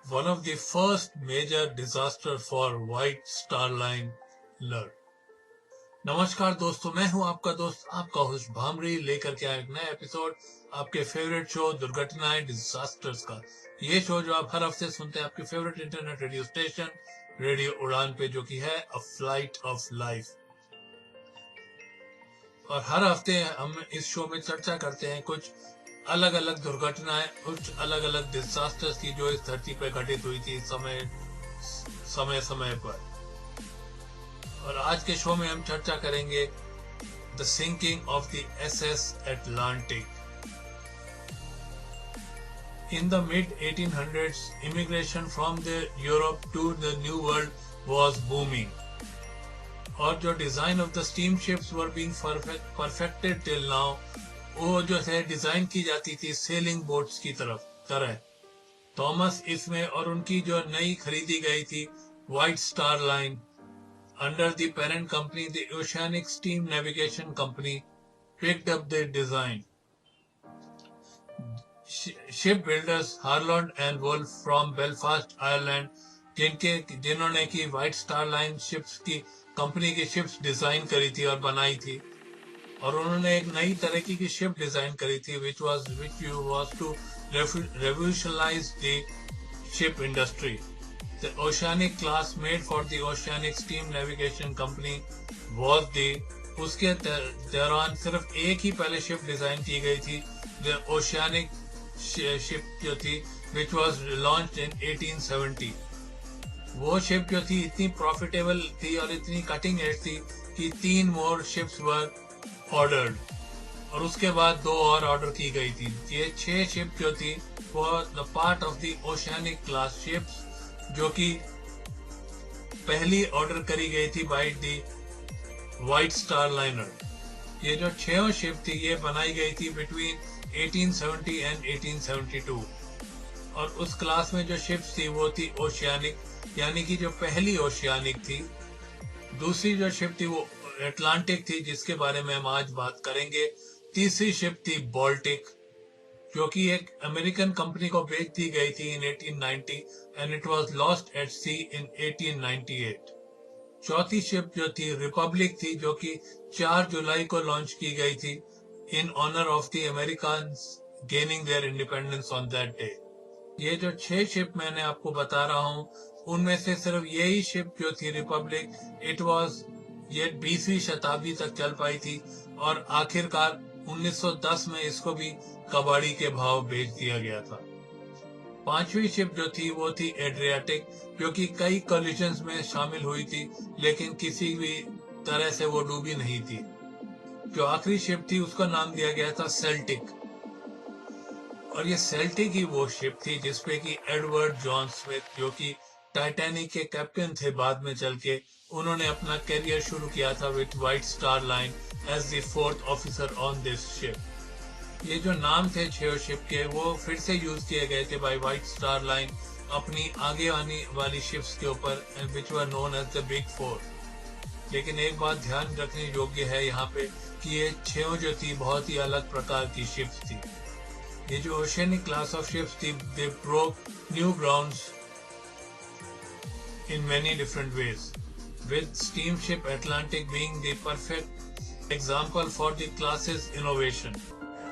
one of the first major disaster for White Star Line alert. नमस्कार दोस्तों, मैं हूं आपका दोस्त, आपका होस्ट भामरी, लेकर के आया एक नया एपिसोड आपके फेवरेट शो दुर्घटनाएं डिजास्टर्स का। ये शो जो आप हर हफ्ते सुनते हैं आपके favourite internet radio station radio उड़ान पे, जो कि है अ फ्लाइट ऑफ लाइफ। और हर हफ्ते हम इस शो में चर्चा करते हैं कुछ अलग अलग दुर्घटनाएं, कुछ अलग अलग डिजास्टर्स की जो इस धरती पर घटित हुई थी समय समय पर। और आज के शो में हम चर्चा करेंगे the sinking of the SS Atlantic. In the mid-1800s, immigration from the Europe to the New World was booming. और जो design of the steam ships were being perfected till now, वो जो है डिजाइन की जाती थी सेलिंग बोट्स की तरह। थॉमस इसमें और उनकी जो नई खरीदी गई थी white Star line under the parent company the oceanic steam navigation company picked up the design. Shipbuilders Harland and Wolff from Belfast, Ireland, जिन्होंने की व्हाइट स्टार लाइन शिप्स की कंपनी की शिप्स डिजाइन करी थी और बनाई थी, और उन्होंने एक नई तरह की शिप डिजाइन करी थी which was to revolutionize the ship industry. The Oceanic class made for the Oceanic Steam Navigation Company was the उसके दौरान सिर्फ एक ही पहले शिप डिजाइन की गई थी, the Oceanic शिप जो थी which was launched in 1870. वो शिप जो थी इतनी प्रॉफिटेबल थी और इतनी कटिंग एज थी कि 3 more ships were ordered, और उसके बाद 2 और ऑर्डर की गई थी। ये 6 शिप जो थी वो the part of the Oceanic class ships, जो कि पहली ऑर्डर करी गई थी by the White Star liner. ये जो 6 शिप थी ये बनाई गई थी बिटवीन 1870 एंड 1872, और उस क्लास में जो शिप्स थी वो थी ओशियानिक, यानी कि जो पहली ओशियानिक थी। दूसरी जो शिप थी वो अटलांटिक थी, जिसके बारे में हम आज बात करेंगे। तीसरी शिप थी बाल्टिक, जो कि एक अमेरिकन कंपनी को बेच दी गई थी in 1890 and it was lost at sea in 1898। चौथी शिप जो थी रिपब्लिक थी, जो कि 4 जुलाई को लॉन्च की गई थी in honour of the Americans gaining their independence on that day. ये जो 6 शिप मैंने आपको बता रहा हूँ, उनमें से सिर्फ यही शिप जो थी रिपब्लिक, ये 20वीं शताब्दी तक चल पाई थी, और आखिरकार 1910 में इसको भी कबाड़ी के भाव बेच दिया गया था। 5वीं शिप जो थी वो थी एड्रियाटिक, जो कि कई कोलिजन्स में शामिल हुई थी, लेकिन किसी भी तरह से वो डूबी नहीं थी। जो आखिरी शिप थी उसका नाम दिया गया था सेल्टिक, और ये सेल्टिक ही वो शिप थी जिसपे कि एडवर्ड जॉन स्मिथ, जो कि टाइटैनिक के कैप्टन थे बाद में चल के, उन्होंने अपना करियर शुरू किया था with White Star Line as the 4th officer on this ship. ये जो नाम थे 6 शिप के वो फिर से यूज किए गए थे बाय व्हाइट स्टार लाइन अपनी आगे आने वाली शिप्स के ऊपर, which were known as the big 4। लेकिन एक बात ध्यान रखने योग्य है यहाँ पे कि ये 6 जो थी बहुत ही अलग प्रकार की शिप्स थी। ये जो ओशियनिक क्लास ऑफ शिप्स थी, they broke new grounds in many different ways, with steamship Atlantic being the perfect example for the class's innovation.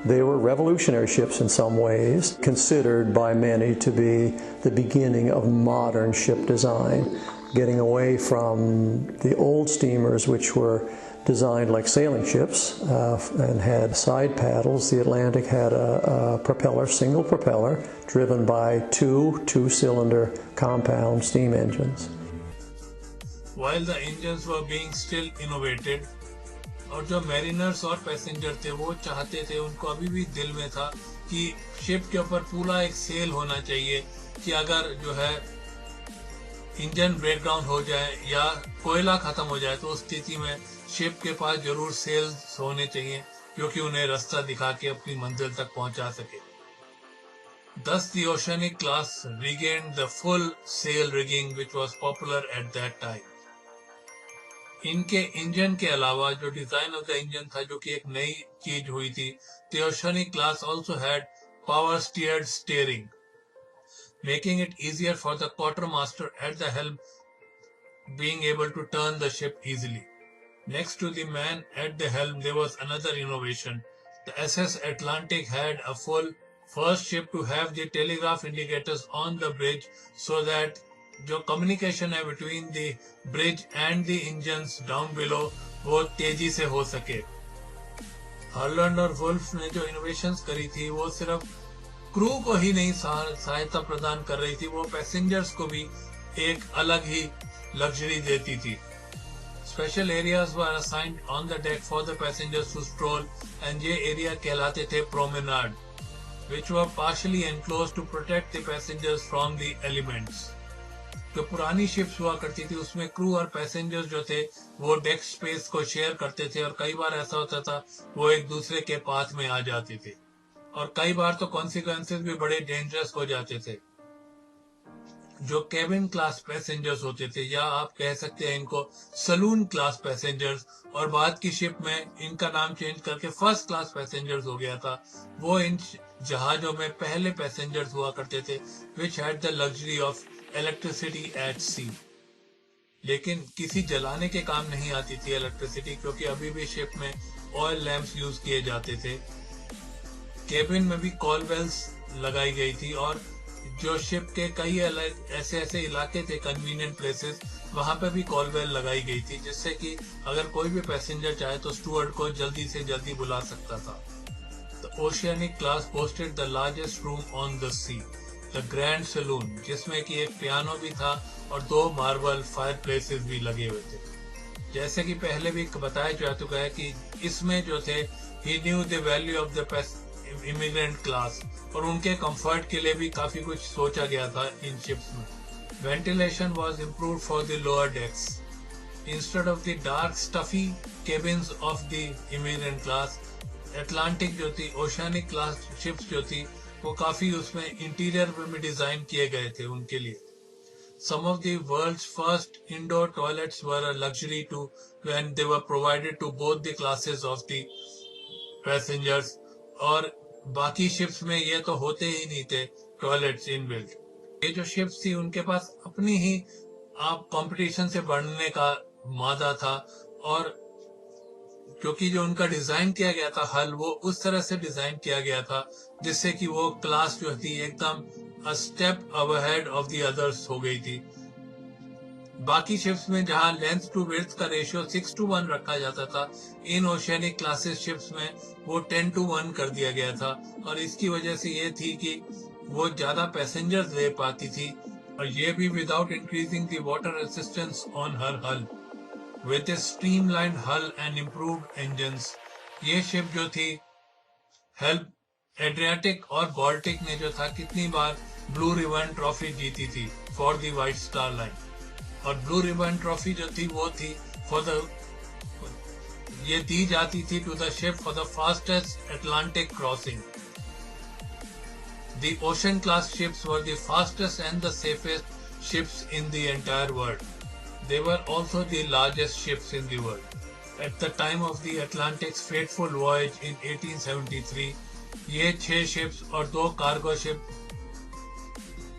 They were revolutionary ships in some ways, considered by many to be the beginning of modern ship design, getting away from the old steamers which were designed like sailing ships and had side paddles. The Atlantic had a propeller, single propeller, driven by 2 two-cylinder compound steam engines. While the engines were being still innovated, और जो mariners और passenger थे वो चाहते थे, उनको अभी भी दिल में था कि शिप के ऊपर पूरा एक सेल होना चाहिए, कि अगर जो है इंजन ब्रेकडाउन हो जाए या कोयला खत्म हो जाए तो उस स्थिति में शिप के पास जरूर सेल्स होने चाहिए, क्योंकि उन्हें रास्ता दिखा के अपनी मंजिल तक पहुंचा सके। Thus the Oceanic class regained the full sail rigging which was popular at that time. इनके इंजन के अलावा जो डिजाइन ऑफ द इंजन था, जो कि एक नई चीज हुई थी, the Oceanic class also had power steered steering. making it easier for the quartermaster at the helm being able to turn the ship easily. Next to the man at the helm, there was another innovation. The SS Atlantic had a full first ship to have the telegraph indicators on the bridge so that जो communication है between the bridge and the engines down below वो तेजी से हो सके. Harland और wolf ने जो इनोवेशंस करी थी वो सिर्फ क्रू को ही नहीं सहायता प्रदान कर रही थी, वो पैसेंजर्स को भी एक अलग ही लग्जरी देती थी. Special areas were assigned on the deck for the passengers to stroll, and ये area कहलाते थे promenade, which were partially enclosed to protect the passengers from the elements. जो पुरानी शिप्स हुआ करती थी उसमें क्रू और पैसेंजर्स जो थे वो डेक स्पेस को शेयर करते थे और कई बार ऐसा होता था वो एक दूसरे के पाथ में आ जाते थे और कई बार तो कॉन्सिक्वेंसेस भी बड़े डेंजरस हो जाते थे. जो केबिन क्लास पैसेंजर्स होते थे या आप कह सकते हैं इनको सलून क्लास पैसेंजर्स और बाद की शिप में इनका नाम चेंज करके फर्स्ट क्लास पैसेंजर्स हो गया था, वो इन जहाजों में पहले पैसेंजर्स हुआ करते थे which had the luxury of electricity at sea. लेकिन किसी जलाने के काम नहीं आती थी इलेक्ट्रिसिटी, क्योंकि अभी भी शिप में ऑयल लैंप्स यूज किए जाते थे. केबिन में भी कॉल बेल्स लगाई गई थी और जो शिप के कई ऐसे इलाके थे कन्वीनियंट प्लेसेस, वहां पे भी कॉल बेल लगाई गई थी जिससे कि अगर कोई भी पैसेंजर चाहे तो स्टूअर्ड को जल्दी से जल्दी बुला सकता था. The Oceanic class boasted the largest room on the sea, the grand saloon, जिसमें कि एक पियानो भी था और 2 मार्बल फायर प्लेसेस भी लगे हुए थे. जैसे कि पहले भी बताया जा चुका है कि इसमें जो थे he knew the value of the immigrant class और उनके कंफर्ट के लिए भी काफी कुछ सोचा गया था इन शिप्स में. Ventilation was improved for the lower decks. Instead of the dark stuffy cabins of the immigrant class, Atlantic जो थी ओशियानिक क्लास शिप्स जो थी वो काफी उसमें इंटीरियर में डिजाइन किए गए थे उनके लिए. Some of the world's first indoor toilets were a luxury to when they were provided to both the classes of the passengers. और बाकी शिप्स में ये तो होते ही नहीं थे टॉयलेट्स इनबिल्ट. ये जो शिप्स थी उनके पास अपनी ही आप कंपटीशन से बढ़ने का मादा था और क्योंकि जो उनका डिजाइन किया गया था हल वो उस तरह से डिजाइन किया गया था जिससे कि वो क्लास जो थी एकदम a step ahead of the others हो गई थी. बाकी शिप्स में जहां लेंथ टू विड्थ का रेशियो 6:1 रखा जाता था, इन ओशियानिक क्लासेस शिप्स में वो 10:1 कर दिया गया था और इसकी वजह से ये थी कि वो ज्यादा पैसेंजर्स ले पाती थी और ये भी without increasing the water resistance on her हल. विद ए स्ट्रीमलाइंड हल एंड इम्प्रूव्ड इंजन्स, ये शिप जो थी हेल्प एड्रियाटिक और बाल्टिक ने जो था कितनी बार ब्लू रिबन ट्रॉफी जीती थी for the White Star Line. और ब्लू रिबन ट्रॉफी जो थी वो थी ये दी जाती थी to the ship for the fastest Atlantic crossing. The ocean class ships were the fastest and the safest ships in the entire world. They were also the largest ships in the world. At the time of the Atlantic's fateful voyage in 1873, ये 6 ships और 2 cargo ship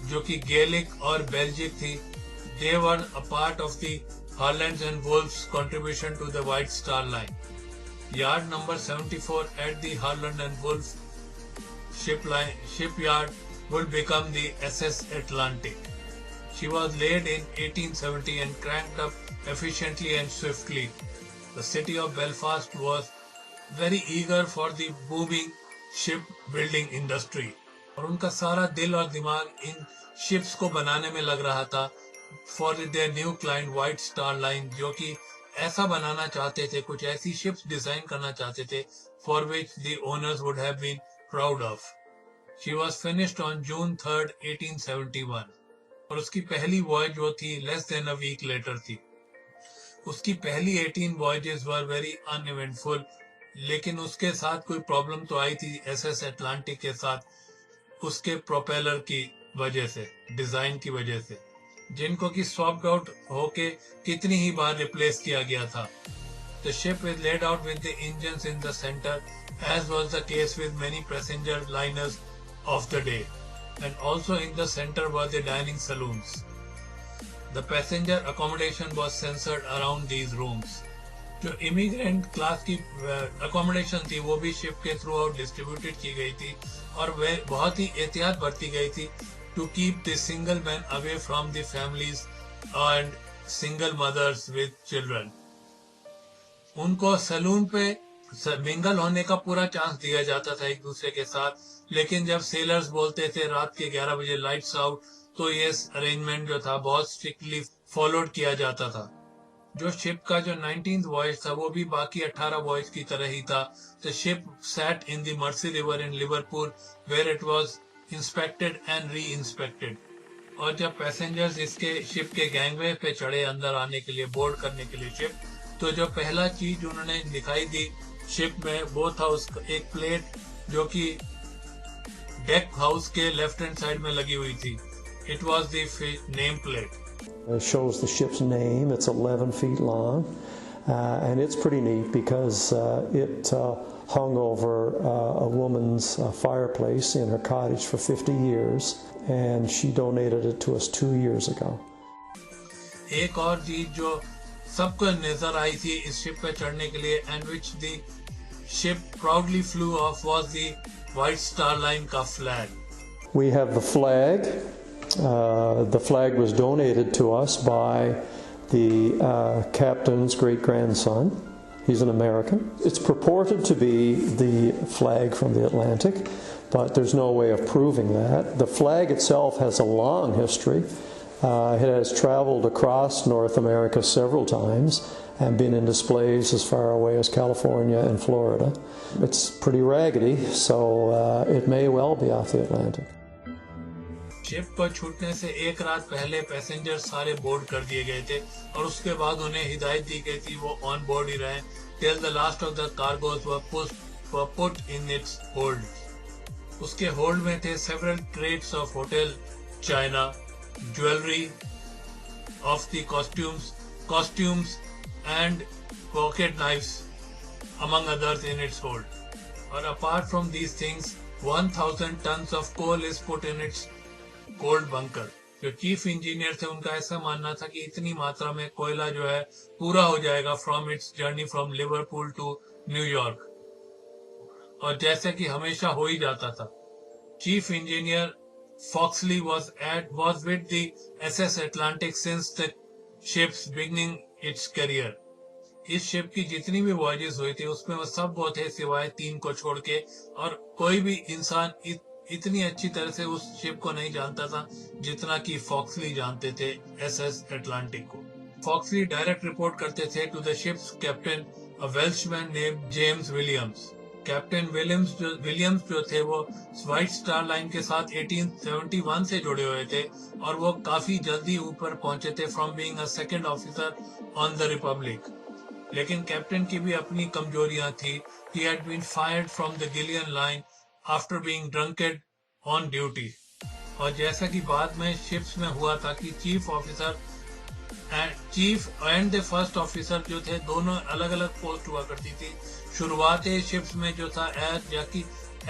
जो कि gallic और बेल्जिक थी, they were a part of the Harlands and Wolff's contribution to the White Star Line. Yard number 74 at the Harland and Wolff shipyard would become the SS Atlantic. She was laid in 1870 and cranked up efficiently and swiftly. The city of Belfast was very eager for the booming shipbuilding industry. और उनका सारा दिल और दिमाग इन ships को बनाने में लग रहा था for their new client White Star Line, जो कि ऐसा बनाना चाहते थे, कुछ ऐसी शिप्स डिजाइन करना चाहते थे for which the owners would have been proud of. She was finished on June 3rd, 1871 और उसकी पहली वॉयज वो थी less than a week later थी. उसकी पहली 18 voyages were very uneventful, लेकिन उसके साथ कोई प्रॉब्लम तो आई थी SS अटलांटिक के साथ उसके प्रोपेलर की वजह से, डिजाइन की वजह से, जिनको कि स्वैप्ड आउट होके कितनी ही बार रिप्लेस किया गया था. The ship is laid out with the engines in the center, as was the case with many passenger liners of the day. and also in the center were the dining saloons. The passenger accommodation was censored around these rooms. जो immigrant class की accommodation थी वो भी ship के through out distributed की गई थी और वे बहुत ही एहतियात बरती गई थी to keep the single man away from the families and single mothers with children. उनको सलून पे मिंगल होने का पूरा चांस दिया जाता था एक दूसरे के साथ, लेकिन जब सेलर्स बोलते थे रात के 11 बजे लाइट्स आउट, तो ये अरेंजमेंट जो था बहुत स्ट्रिक्टली फॉलोड किया जाता था। जो शिप का जो 19th वॉयज था वो भी बाकी 18 वॉयज की तरह ही था। The ship sat in the Mersey river in Liverpool where it was inspected and reinspected. और जब पैसेंजर्स इसके शिप के गैंगवे पे चढ़े अंदर आने के लिए, बोर्ड करने के लिए शिप, तो जो पहला चीज उन्होंने दिखाई दी शिप में वो था उसका एक प्लेट जो कि डेक हाउस के लेफ्ट हैंड साइड में लगी हुई थी। It was the name plate. It shows the ship's name. It's 11 feet long, and it's pretty neat because it hung over a woman's fireplace in her cottage for 50 years, and she donated it to us 2 years ago. एक और चीज जो सबको नजर आई थी इस ship पे चढ़ने के लिए and which the ship proudly flew off was the White Star Line का flag. We have the flag. The flag was donated to us by the captain's great-grandson. He's an American. It's purported to be the flag from the Atlantic, but there's no way of proving that. The flag itself has a long history. It has traveled across North America several times and been in displays as far away as California and Florida. It's pretty raggedy, so it may well be off the Atlantic. Ship पर छूटने से एक रात पहले passenger सारे board कर दिए गए थे और उसके बाद उन्हें हिदायत दी गई थी वो ऑन बोर्ड ही रहें till the last of the cargoes were put in its hold. उसके होल्ड में थे several crates of hotel china, jewelry, of the costumes and pocket knives among others in its hold. और apart from these things 1000 tons of coal is put in its cold bunker. जो chief engineer थे उनका ऐसा मानना था कि इतनी मात्रा में कोयला जो है पूरा हो जाएगा from its journey from Liverpool to New York, और जैसे कि हमेशा हो ही जाता था। Chief engineer Foxley was with the SS Atlantic since the ship's beginning its career. इस शिप की जितनी भी वॉयजेस हुई थी उसमें वो सब वो थे सिवाय 3 को छोड़ के, और कोई भी इंसान इतनी अच्छी तरह से उस शिप को नहीं जानता था जितना कि फॉक्सली जानते थे SS अटलांटिक को। फॉक्सली डायरेक्ट रिपोर्ट करते थे to the ship's captain, a Welshman named James Williams. Captain Williams जो थे वो व्हाइट स्टार लाइन के साथ 1871 से जुड़े हुए थे और वो काफी जल्दी ऊपर पहुंचे थे from being a second officer on the Republic. लेकिन कैप्टन की भी अपनी कमजोरियां थी। He had been fired from the Guion Line after being drunk on duty. और जैसा कि बाद में शिप्स में हुआ था कि cheap and the first officer जो थे दोनों अलग अलग पोस्ट हुआ करती थी। शुरुआत शिप्स में जो था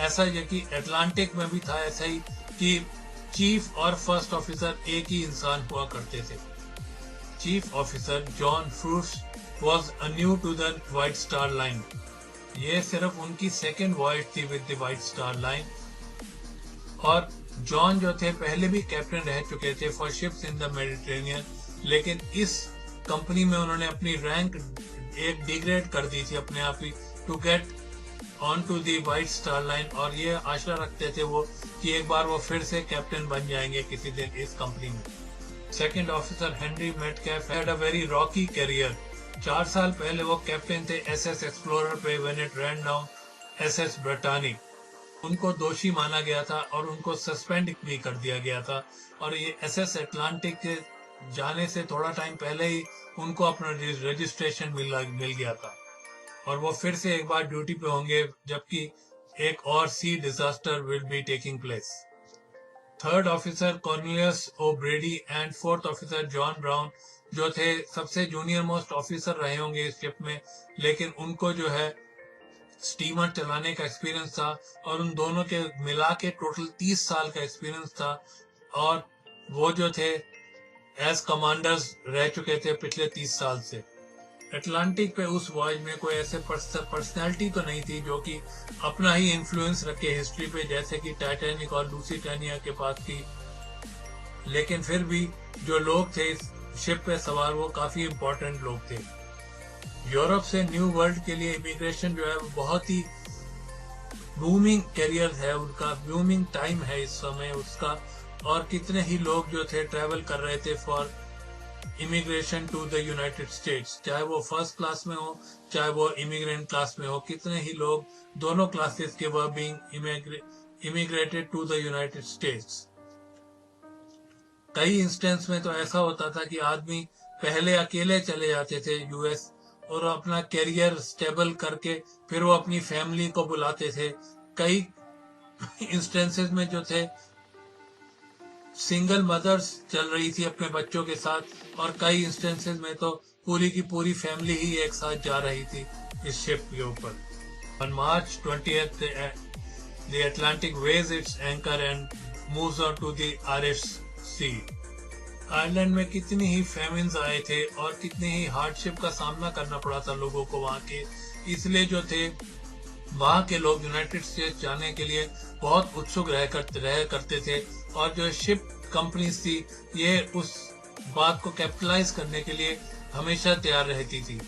ऐसा कि अटलांटिक में भी था ऐसा ही कि चीफ और फर्स्ट ऑफिसर एक ही इंसान हुआ करते थे। Chief officer John fruits was new to the White Star Line. ये सिर्फ उनकी सेकेंड वॉयज थी with the White Star Line, और जॉन जो थे पहले भी कैप्टन रह चुके थे for ships in the Mediterranean, लेकिन इस कंपनी में उन्होंने अपनी रैंक एक डिग्रेड कर दी थी अपने आप ही to get on to the White Star Line, और ये आशा रखते थे वो कि एक बार वो फिर से कैप्टन बन जाएंगे किसी दिन इस कंपनी में। Second officer Henry Metcalfe had a very rocky career. 4 साल पहले वो कैप्टन थे SS एक्सप्लोरर पे when it ran down SS Britannic. उनको दोषी माना गया था और उनको सस्पेंड भी कर दिया गया था, और ये SS अटलांटिक के जाने से थोड़ा टाइम पहले ही उनको अपना रजिस्ट्रेशन मिल गया था, और वो फिर से एक बार ड्यूटी पे होंगे जबकि एक और sea disaster will be taking place. Third officer Cornelius O'Brady and fourth officer John Brown जो थे सबसे जूनियर मोस्ट ऑफिसर रहे होंगे इस शिप में, लेकिन उनको जो है स्टीमर चलाने का एक्सपीरियंस था और उन दोनों के मिला के टोटल 30 साल का एक्सपीरियंस था और वो जो थे एज कमांडर्स रह चुके थे पिछले 30 साल से। अटलांटिक पे उस वॉयज में कोई ऐसे पर्सनैलिटी तो नहीं थी जो कि अपना ही इन्फ्लुएंस रखे हिस्ट्री पे, जैसे कि टाइटैनिक और लूसिटानिया के पास थी। लेकिन फिर भी जो लोग थे इस शिप पे सवार वो काफी इम्पोर्टेंट लोग थे। यूरोप से न्यू वर्ल्ड के लिए इमिग्रेशन जो है वो बहुत ही बूमिंग करियर है उनका, बूमिंग टाइम है इस समय उसका। और कितने ही लोग जो थे ट्रैवल कर रहे थे for immigration to the United States, चाहे वो फर्स्ट क्लास में हो चाहे वो इमिग्रेंट क्लास में हो। कितने ही लोग दोनों क्लासेस के were being immigrated to the United States. कई इंस्टेंस में तो ऐसा होता था कि आदमी पहले अकेले चले जाते थे यूएस और अपना करियर स्टेबल करके फिर वो अपनी फैमिली को बुलाते थे। कई इंस्टेंसेस में जो थे सिंगल मदर्स चल रही थी अपने बच्चों के साथ और कई इंस्टेंसेस में तो पूरी की पूरी फैमिली ही एक साथ जा रही थी इस शिप के ऊपर। On March 20th, the Atlantic weighs its anchor and moves on to the Irish Sea. Ireland में कितनी ही फेमिन्स आए थे और कितनी ही हार्डशिप का सामना करना पड़ा था लोगों को वहाँ के। इसलिए जो थे वहाँ के लोग यूनाइटेड स्टेट्स जाने के लिए बहुत उत्सुक रह करते थे और जो शिप कंपनीज थी ये उस बात को कैपिटलाइज करने के लिए हमेशा तैयार रहती थी।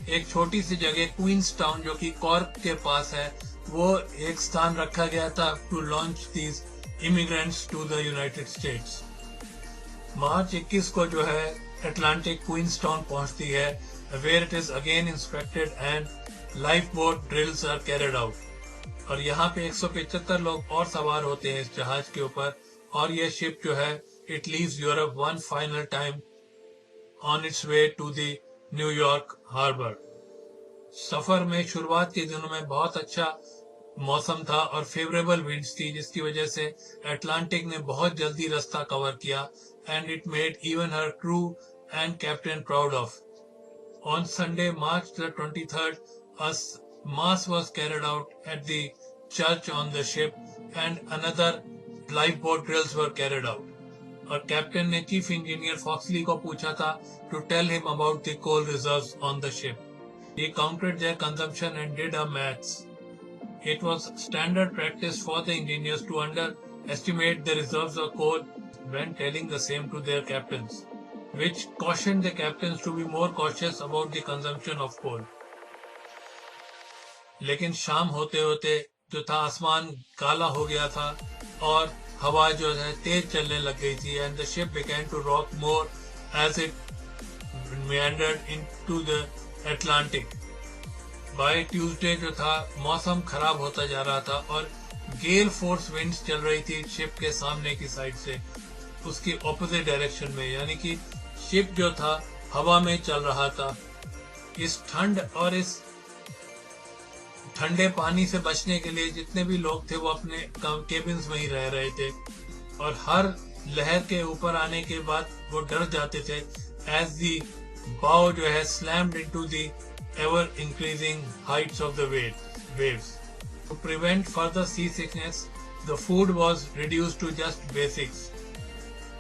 एक छोटी सी जगह क्वींस टाउन जो कि कॉर्क के पास है, वो एक स्थान रखा गया था to launch these immigrants to the United States. March 21 को जो है अटलांटिक क्वींस टाउन पहुंचती है, where it is again inspected and lifeboat drills are carried out. और यहाँ पे 175 लोग और सवार होते हैं इस जहाज के ऊपर और ये शिप जो है it leaves Europe one final time on its way to the New York harbour. सफर में शुरुआत के दिनों में बहुत अच्छा मौसम था और फेवरेबल विंड्स थी, जिसकी वजह से अटलांटिक ने बहुत जल्दी रास्ता कवर किया and it made even her crew and captain proud of. On Sunday March the 23rd a mass was carried out at the church on the ship and another lifeboat drills were carried out. और captain ने chief engineer फॉक्सली को पूछा था to tell him about the coal reserves on the ship. He counted their consumption and did a maths. It was standard practice for the engineers to underestimate the reserves of coal when telling the same to their captains, which cautioned the captains to be more cautious about the consumption of coal. लेकिन शाम होते होते जो था आसमान काला हो गया था और हवा जो है तेज चलने लग गई थी and the ship began to rock more as it meandered into the Atlantic. By Tuesday जो था मौसम खराब होता जा रहा था और गेल फोर्स विंड्स चल रही थी शिप के सामने की साइड से उसकी ऑपोजिट डायरेक्शन में, यानी कि शिप जो था हवा में चल रहा था। इस ठंड और इस ठंडे पानी से बचने के लिए जितने भी लोग थे वो अपने केबिन्स में ही रह रहे थे और हर लहर के ऊपर आने के बाद वो डर जाते थे एज दी bow जो है slammed into the ever increasing heights of the waves. To prevent further seasickness, the food was reduced to just basics.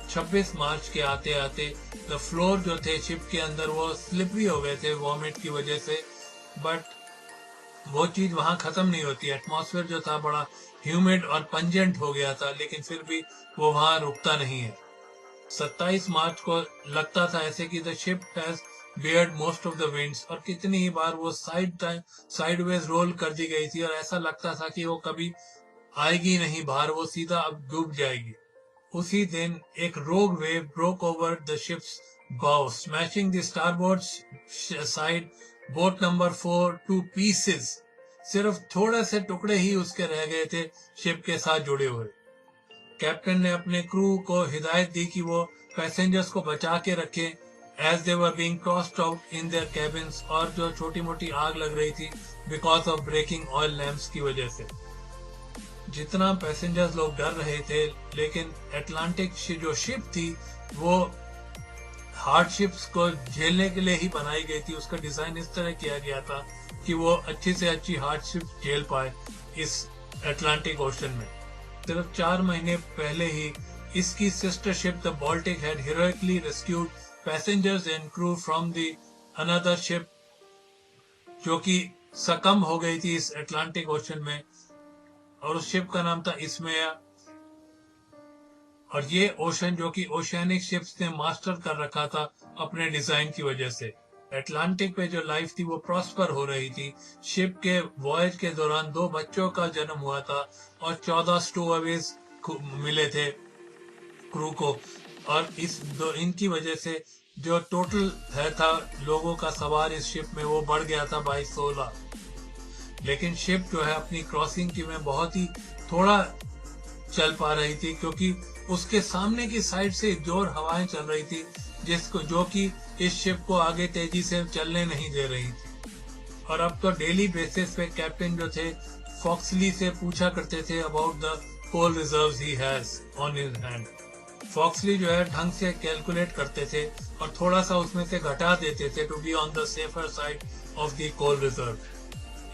26 मार्च के आते आते the floor जो थे शिप के अंदर वो स्लिपरी हो गए थे वॉमिट की वजह से, बट वो चीज वहां खत्म नहीं होती। एटमॉस्फेयर जो था बड़ा ह्यूमिड और पंजेंट हो गया था, लेकिन फिर भी वो वहां रुकता नहीं है। 27 मार्च को लगता था ऐसे कि the ship has beard most of the winds और कितनी ही बार वो साइडवेज रोल कर दी गई थी और ऐसा लगता था कि वो कभी आएगी नहीं बाहर, वो सीधा अब डूब जाएगी। उसी दिन एक रोग wave broke over the ships bow, smashing the starboard side, boat number 4 two pieces. सिर्फ थोड़े से टुकड़े ही उसके रह गए थे शिप के साथ जुड़े हुए। कैप्टन ने अपने क्रू को हिदायत दी कि वो पैसेंजर्स को बचा के रखें as they were being tossed out in their cabins, और जो छोटी मोटी आग लग रही थी because of breaking oil lamps की वजह से। जितना पैसेंजर्स लोग डर रहे थे, लेकिन अटलांटिक जो शिप थी वो हार्डशिप्स को झेलने के लिए ही बनाई गई थी। उसका डिजाइन इस तरह किया गया था कि वो अच्छी से अच्छी हार्डशिप झेल पाए इस अटलांटिक ओशन में। सिर्फ 4 महीने पहले ही इसकी sister ship the Baltic had heroically rescued passengers and crew from the another ship जो कि सकम हो गई थी इस अटलांटिक ओशन में, और उस शिप का नाम था इस्मेया। और ये ओशन जो कि ओशियानिक शिप्स ने मास्टर कर रखा था अपने डिजाइन की वजह से। अटलांटिक पे जो लाइफ थी वो प्रॉस्पर हो रही थी। शिप के वॉयज के दौरान 2 बच्चों का जन्म हुआ था और 14 स्टोअवेज मिले थे क्रू को, और इनकी वजह से जो टोटल था लोगों का सवार इस शिप में वो बढ़ गया था by 16। लेकिन शिप जो है अपनी क्रॉसिंग की में बहुत ही थोड़ा चल पा रही थी, क्योंकि उसके सामने की साइड से जोर हवाएं चल रही थी जो कि इस शिप को आगे तेजी से चलने नहीं दे रही थी। और अब तो डेली बेसिस पे कैप्टन जो थे फॉक्सली से पूछा करते थे about the coal reserves he has on his hand. Foxley जो है ढंग से कैलकुलेट करते थे और थोड़ा सा उसमें से घटा देते थे to be on the safer side of the coal reserve.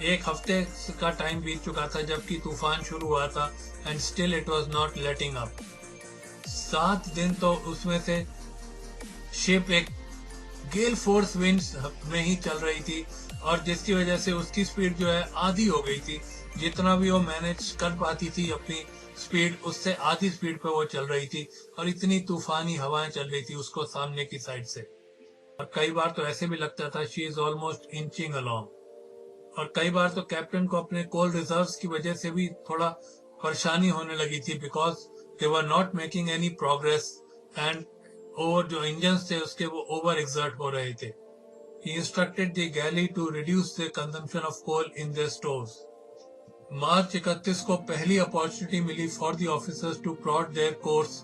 1 हफ्ते का टाइम बीत चुका था जबकि तूफान शुरू हुआ था and still it was not letting up. 7 दिन तो उसमें से शिप एक गेल फोर्स विंड्स में ही चल रही थी, और जिसकी वजह से उसकी स्पीड जो है आधी हो गई थी। जितना भी वो मैनेज कर पाती थी अपनी स्पीड, उससे आधी स्पीड पे वो चल रही थी, और इतनी तूफानी हवाएं चल रही थी उसको सामने की साइड से। और कई बार तो ऐसे भी लगता था she is almost inching along. और कई बार तो कैप्टन को अपने कोल रिजर्व्स की वजह से भी थोड़ा परेशानी होने लगी थी, because they were not making any progress and और जो इंजन्स थे उसके वो ओवर एक्सर्ट हो रहे थे। He instructed the galley to reduce the consumption of coal in their stores. मार्च 31 को पहली अपॉर्चुनिटी मिली for the officers to plot their course.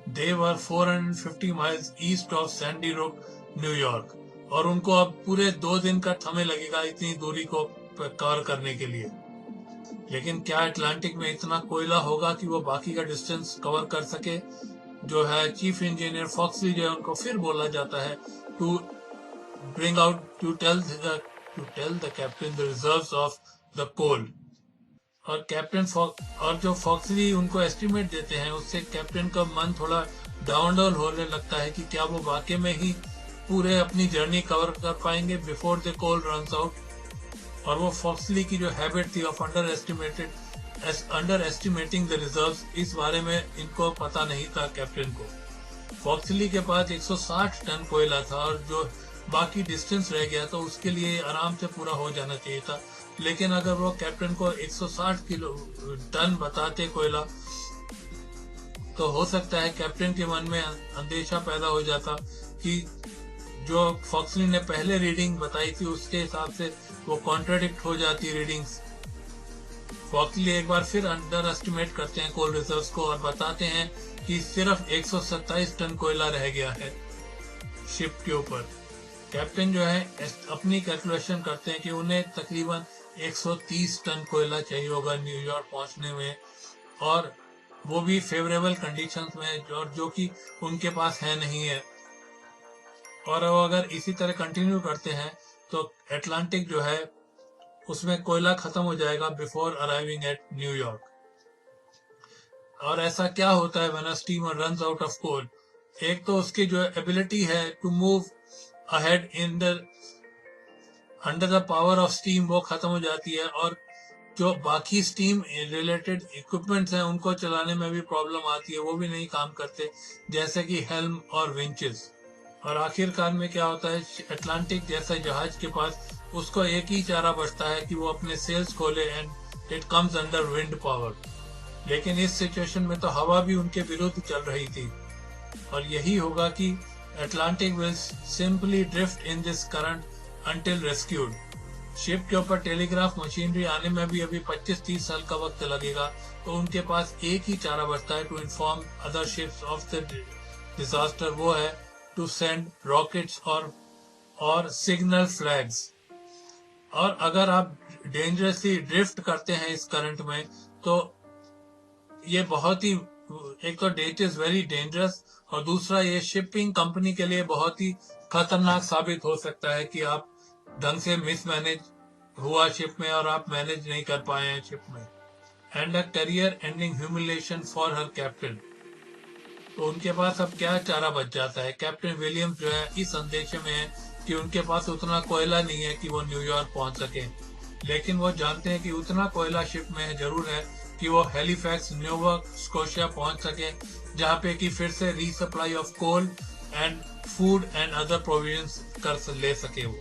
They were 450 miles east of Sandy Hook, New York, और उनको अब पूरे 2 दिन का समय लगेगा इतनी दूरी को कवर करने के लिए। लेकिन क्या अटलांटिक में इतना कोयला होगा कि वो बाकी का डिस्टेंस कवर कर सके? जो है चीफ इंजीनियर फॉक्सली जो है उनको फिर बोला जाता है to bring out to tell the captain the reserves of the coal। और कैप्टन और जो फॉक्सली उनको एस्टिमेट देते हैं उससे कैप्टन का मन थोड़ा डाउन होने लगता है कि क्या वो वाकई में ही पूरे अपनी जर्नी कवर कर पाएंगे before the coal runs out. और वो फॉक्सली की जो हैबिट थी of underestimating the reserves, इस बारे में इनको पता नहीं था कैप्टन को। फॉक्सली के पास 160 टन कोयला था और जो बाकी डिस्टेंस रह गया तो उसके लिए आराम से पूरा हो जाना चाहिए था। लेकिन अगर वो कैप्टन को 160 टन बताते कोयला, तो हो सकता है कैप्टन के मन में अंदेशा पैदा हो जाता कि जो फॉक्सली ने पहले रीडिंग बताई थी उसके हिसाब से वो कॉन्ट्राडिक्ट हो जाती रीडिंग्स। फॉक्सली एक बार फिर अंडर एस्टिमेट करते हैं कोल रिजर्व्स को और बताते हैं कि सिर्फ 127 टन कोयला रह गया है शिप के ऊपर। कैप्टन जो है अपनी कैलकुलेशन करते हैं कि उन्हें तकरीबन 130 टन कोयला चाहिए होगा न्यूयॉर्क पहुंचने में, और वो भी फेवरेबल कंडीशंस में, और जो कि उनके पास है नहीं है। और अगर इसी तरह कंटिन्यू करते हैं तो अटलांटिक जो है उसमें कोयला खत्म हो जाएगा बिफोर अराइविंग एट न्यूयॉर्क। और ऐसा क्या होता है when a steamer runs out of coal? एक तो उसकी जो एबिलिटी है to move ahead in the under the power of steam वो खत्म हो जाती है, और जो बाकी स्टीम रिलेटेड इक्विपमेंट्स हैं उनको चलाने में भी प्रॉब्लम आती है, वो भी नहीं काम करते, जैसे कि हेल्म और विंचेस। और आखिरकार में क्या होता है, अटलांटिक जैसा जहाज के पास उसको एक ही चारा बचता है कि वो अपने सेल्स खोले and it comes under wind power. लेकिन इस सिचुएशन में तो हवा भी उनके विरुद्ध चल रही थी, और यही होगा कि Atlantic will simply drift in this current until rescued. Ship के ऊपर टेलीग्राफ मशीनरी आने में भी अभी 25-30 साल का वक्त लगेगा, तो उनके पास एक ही चारा बचता है to inform other ships of the disaster, वो है टू सेंड रॉकेट्स और सिग्नल फ्लैग्स। और अगर आप डेंजरसली ड्रिफ्ट करते हैं इस करंट में तो ये बहुत ही एक तो डेट इज वेरी डेंजरस, और दूसरा ये शिपिंग कंपनी के लिए बहुत ही खतरनाक साबित हो सकता है कि आप ढंग से मिसमैनेज हुआ शिप में और आप मैनेज नहीं कर पाए हैं शिप में। And a career ending humiliation for her captain. तो उनके पास अब क्या चारा बच जाता है। कैप्टन विलियम्स जो है इस अंदेशे में है कि उनके पास उतना कोयला नहीं है कि वो न्यूयॉर्क पहुंच सके, लेकिन वो जानते हैं कि उतना कोयला शिप में जरूर है कि वो हैलिफैक्स नोवा स्कोशिया पहुंच सके, जहां पे कि फिर से resupply of coal and food and other provisions कर ले सके वो।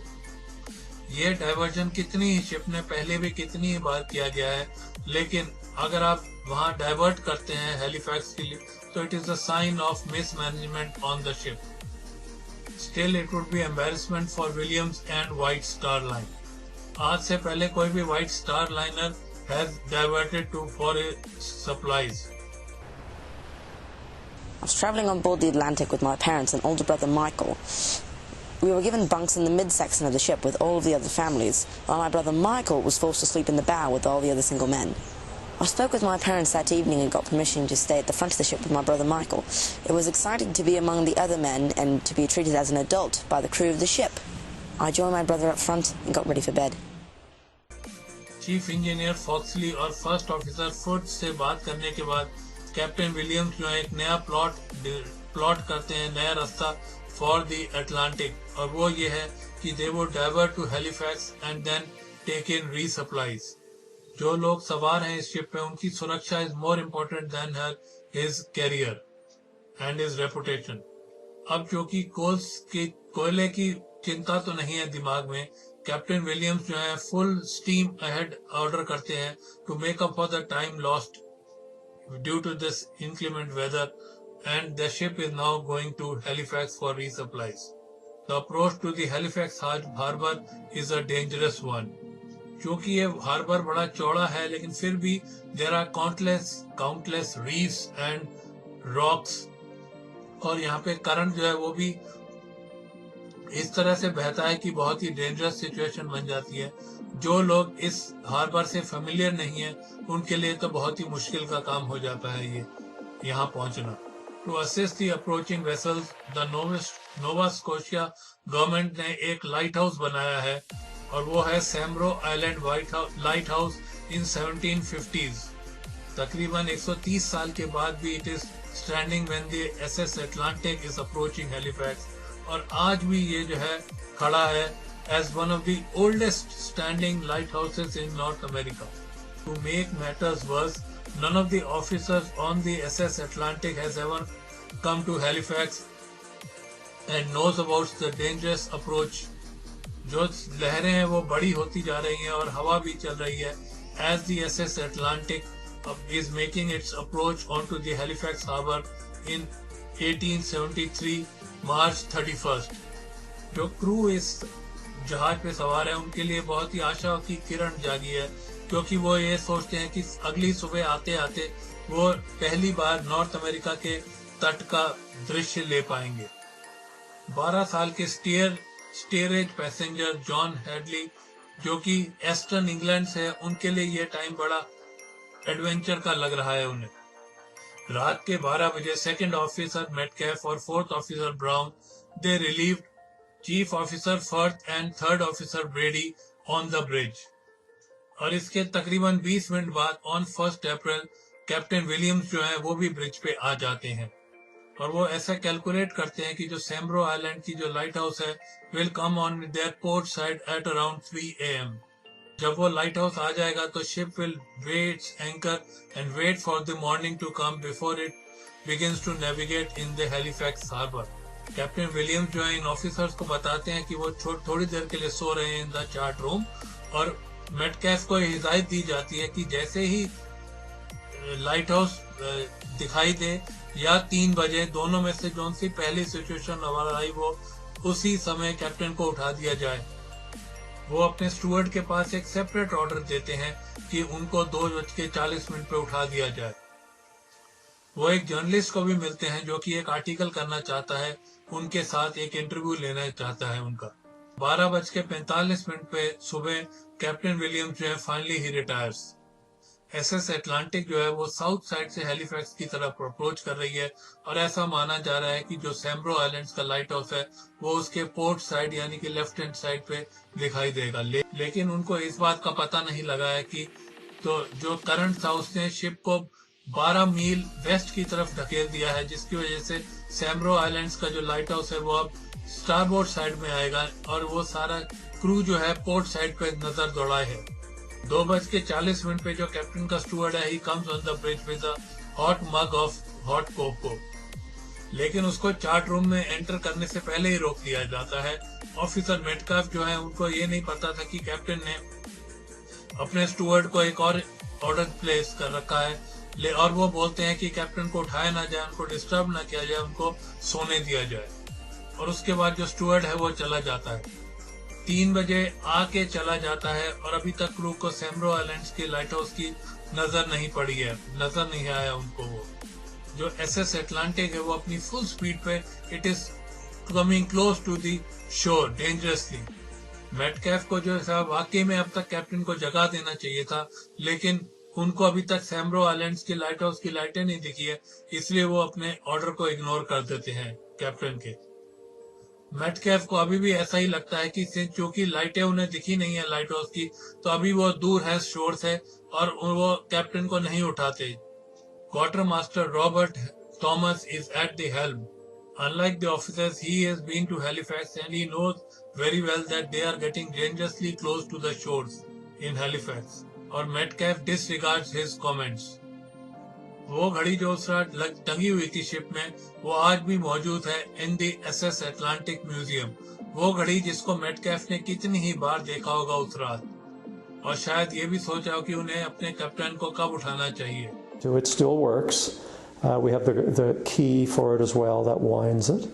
ये डाइवर्जन कितनी ही शिप ने पहले भी कितनी ही बार किया गया है, लेकिन अगर आप वहां डाइवर्ट करते हैं हैलिफैक्स के लिए, तो it is a sign of mismanagement on the ship. Still it would be embarrassment for Williams and White Star Line. आज से पहले कोई भी White Star liner has diverted to for supplies. I was travelling on board the Atlantic with my parents and older brother Michael. We were given bunks in the midsection of the ship with all of the other families, while my brother Michael was forced to sleep in the bow with all the other single men. I spoke with my parents that evening and got permission to stay at the front of the ship with my brother Michael. It was exciting to be among the other men and to be treated as an adult by the crew of the ship. I joined my brother up front and got ready for bed. Chief engineer Foxley और first officer food से बात करने के बाद captain Williams जो है एक नया प्लॉट करते हैं, नया रास्ता फॉर द अटलांटिक, और वो ये है कि they would divert to Halifax and then take in resupplies. जो लोग सवार हैं इस शिप पे, उनकी सुरक्षा is more important than her his career and his reputation. अब जो कि कोयले की चिंता तो नहीं है दिमाग में, कैप्टन विलियम्स जो है फुल स्टीम अहेड ऑर्डर करते हैं to make up for the time lost due to this inclement weather, and the ship is now going to Halifax for resupplies. The approach to the Halifax harbor is a dangerous one. क्योंकि ये harbour बड़ा चौड़ा है, लेकिन फिर भी there are countless reefs and rocks, और यहाँ पे करंट जो है वो भी इस तरह से बहता है कि बहुत ही डेंजरस सिचुएशन बन जाती है। जो लोग इस हार्बर से फेमिलियर नहीं है, उनके लिए तो बहुत ही मुश्किल का काम हो जाता है ये यहाँ पहुंचना। To assist the approaching vessels, the Nova Scotia government ने एक लाइट हाउस बनाया है, और वो है Sambro Island lighthouse in 1750s। तकरीबन 130 साल के बाद भी it is standing when the SS Atlantic is approaching Halifax, और आज भी ये जो है खड़ा है as one of the oldest standing lighthouses in North America. To make matters worse, none of the officers on the SS Atlantic has ever come to Halifax and knows about the dangerous approach. जो लहरें हैं वो बड़ी होती जा रही हैं और हवा भी चल रही है as the SS Atlantic is making its approach onto the Halifax Harbour in 1873 March 31st. जो क्रू इस जहाज पे सवार है, उनके लिए बहुत ही आशा की किरण जागी है, क्योंकि वो ये सोचते हैं कि अगली सुबह आते आते वो पहली बार नॉर्थ अमेरिका के तट का दृश्य ले पाएंगे। 12 साल के स्टीयरेज पैसेंजर जॉन हेडली, जो कि एस्टर्न इंग्लैंड से है, उनके लिए ये टाइम बड़ा एडवेंचर का लग रहा है उन्हें। रात के 12 बजे सेकंड ऑफिसर मेटकैफ और fourth officer Brown they relieved chief officer Firth and third officer Brady on the bridge, और इसके तकरीबन 20 मिनट बाद ऑन 1 अप्रैल कैप्टन विलियम्स जो है वो भी ब्रिज पे आ जाते हैं, और वो ऐसा कैलकुलेट करते हैं कि जो सैम्ब्रो आइलैंड की जो लाइट हाउस है will come on there port side at around 3 AM। जब वो लाइट हाउस आ जाएगा तो ship will weigh anchor and wait for the morning to come before it begins to navigate in the Halifax harbour. Captain Williams जो है इन officers को बताते हैं कि वो थोड़ी देर के लिए सो रहे हैं इन द चार्ट रूम, और मेटकैफ को हिदायत दी जाती है कि जैसे ही लाइट हाउस दिखाई दे या 3 बजे, दोनों में से जो सी पहली सिचुएशन हमारा आई वो उसी समय कैप्टन को उठा दिया जाए। वो अपने स्टूवर्ड के पास एक सेपरेट ऑर्डर देते हैं कि उनको 2:40 पे उठा दिया जाए। वो एक जर्नलिस्ट को भी मिलते हैं जो कि एक आर्टिकल करना चाहता है, उनके साथ एक इंटरव्यू लेना चाहता है उनका। 12:45 पे सुबह कैप्टन विलियम्स जो है finally he retires. SS Atlantic जो है वो साउथ साइड से हैलिफैक्स की तरफ अप्रोच कर रही है और ऐसा माना जा रहा है कि जो सैम्ब्रो आइलैंड्स का लाइट हाउस है वो उसके पोर्ट साइड यानी कि लेफ्ट हैंड साइड पे दिखाई देगा। लेकिन उनको इस बात का पता नहीं लगा है कि तो जो करंट था उसने शिप को 12 मील वेस्ट की तरफ धकेल दिया है, जिसकी वजह से सैम्ब्रो आइलैंड्स का जो लाइट हाउस है वो अब स्टारबोर्ड साइड में आएगा और वो सारा क्रू जो है पोर्ट साइड पे नजर दौड़ाए है। 2:40 पे जो कैप्टन का स्टूवर्ड है, he comes on the bridge with a hot mug of hot cocoa, लेकिन उसको चार्ट रूम में एंटर करने से पहले ही रोक दिया जाता है। ऑफिसर मेटकाफ जो है उनको ये नहीं पता था कि कैप्टन ने अपने स्टूवर्ड को एक और ऑर्डर प्लेस कर रखा है और वो बोलते हैं कि कैप्टन को उठाया ना जाए, उनको डिस्टर्ब ना किया जाए, उनको सोने दिया जाए। और उसके बाद जो स्टूवर्ड है वो चला जाता है, 3 बजे आके चला जाता है और अभी तक क्रू को सैम्ब्रो आइलैंड्स के लाइट हाउस की नजर नहीं पड़ी है, नजर नहीं आया उनको। वो जो एसएस एटलांटिक है वो अपनी फुल स्पीड पे it is coming close to the shore dangerously. मेटकैफ को जो है वाकई में अब तक कैप्टन को जगा देना चाहिए था, लेकिन उनको अभी तक सैम्ब्रो आइलैंड्स के लाइट हाउस की लाइटें नहीं दिखी है, इसलिए वो अपने ऑर्डर को इग्नोर कर देते हैं कैप्टन के। मेटकैफ को अभी भी ऐसा ही लगता है कि क्योंकि लाइटें उन्हें दिखी नहीं है लाइट हाउस की, तो अभी वो दूर है शोर से और वो कैप्टन को नहीं उठाते। Quarter master Robert Thomas is at the helm. Unlike the officers, he has been to Halifax and he knows very well that they are getting dangerously close to the shores in Halifax. और Metcalf disregards his comments. वो घड़ी जो उस रात टंगी हुई थी ship में, वो आज भी मौजूद है इन दी एसएस एटलांटिक म्यूजियम। वो घड़ी जिसको मेटकैफ ने कितनी ही बार देखा होगा उस रात, और शायद ये भी सोचा हो कि उन्हें अपने कैप्टन को कब उठाना चाहिए। So it still works. We have the key for it as well that winds it,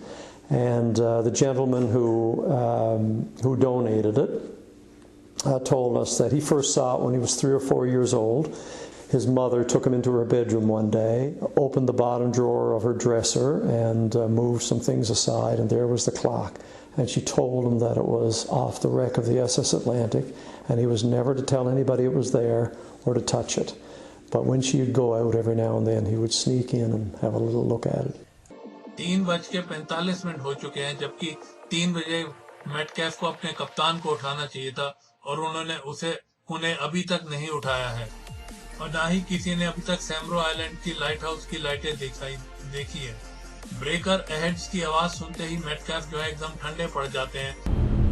and the gentleman who donated it told us that he first saw it when he was 3 or 4 years old. His mother took him into her bedroom one day, opened the bottom drawer of her dresser, and moved some things aside, and there was the clock. And she told him that it was off the wreck of the SS Atlantic, and he was never to tell anybody it was there or to touch it. But when she would go out every now and then, he would sneak in and have a little look at it. 3:45 हो चुके हैं, जबकि 3 बजे मेटकैफ को अपने कप्तान को उठाना चाहिए था और उन्होंने उन्हें अभी तक नहीं उठाया है, और ना ही किसी ने अभी तक सैम्ब्रो आइलैंड की लाइट हाउस की लाइटें देखी है। ब्रेकर अहेड्स की आवाज सुनते ही मेटकैफ जो है एकदम ठंडे पड़ जाते हैं।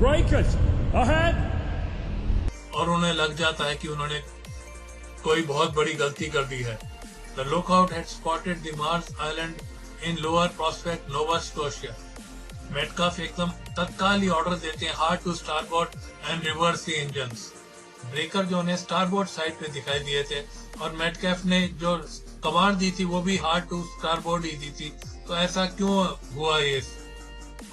Breakers ahead! और उन्हें लग जाता है कि उन्होंने कोई बहुत बड़ी गलती कर दी है। The lookout had spotted the Mars Island in Lower Prospect, Nova Scotia. Metcalfe एकदम तत्काल ही ऑर्डर देते हैं hard to starboard and reverse the engines. Breaker जो उन्हें स्टारबोर्ड साइड पे दिखाई दिए थे और मेटकैफ ने जो कमांड दी थी वो भी हार्ड टू स्टारबोर्ड ही दी थी, तो ऐसा क्यों हुआ ये?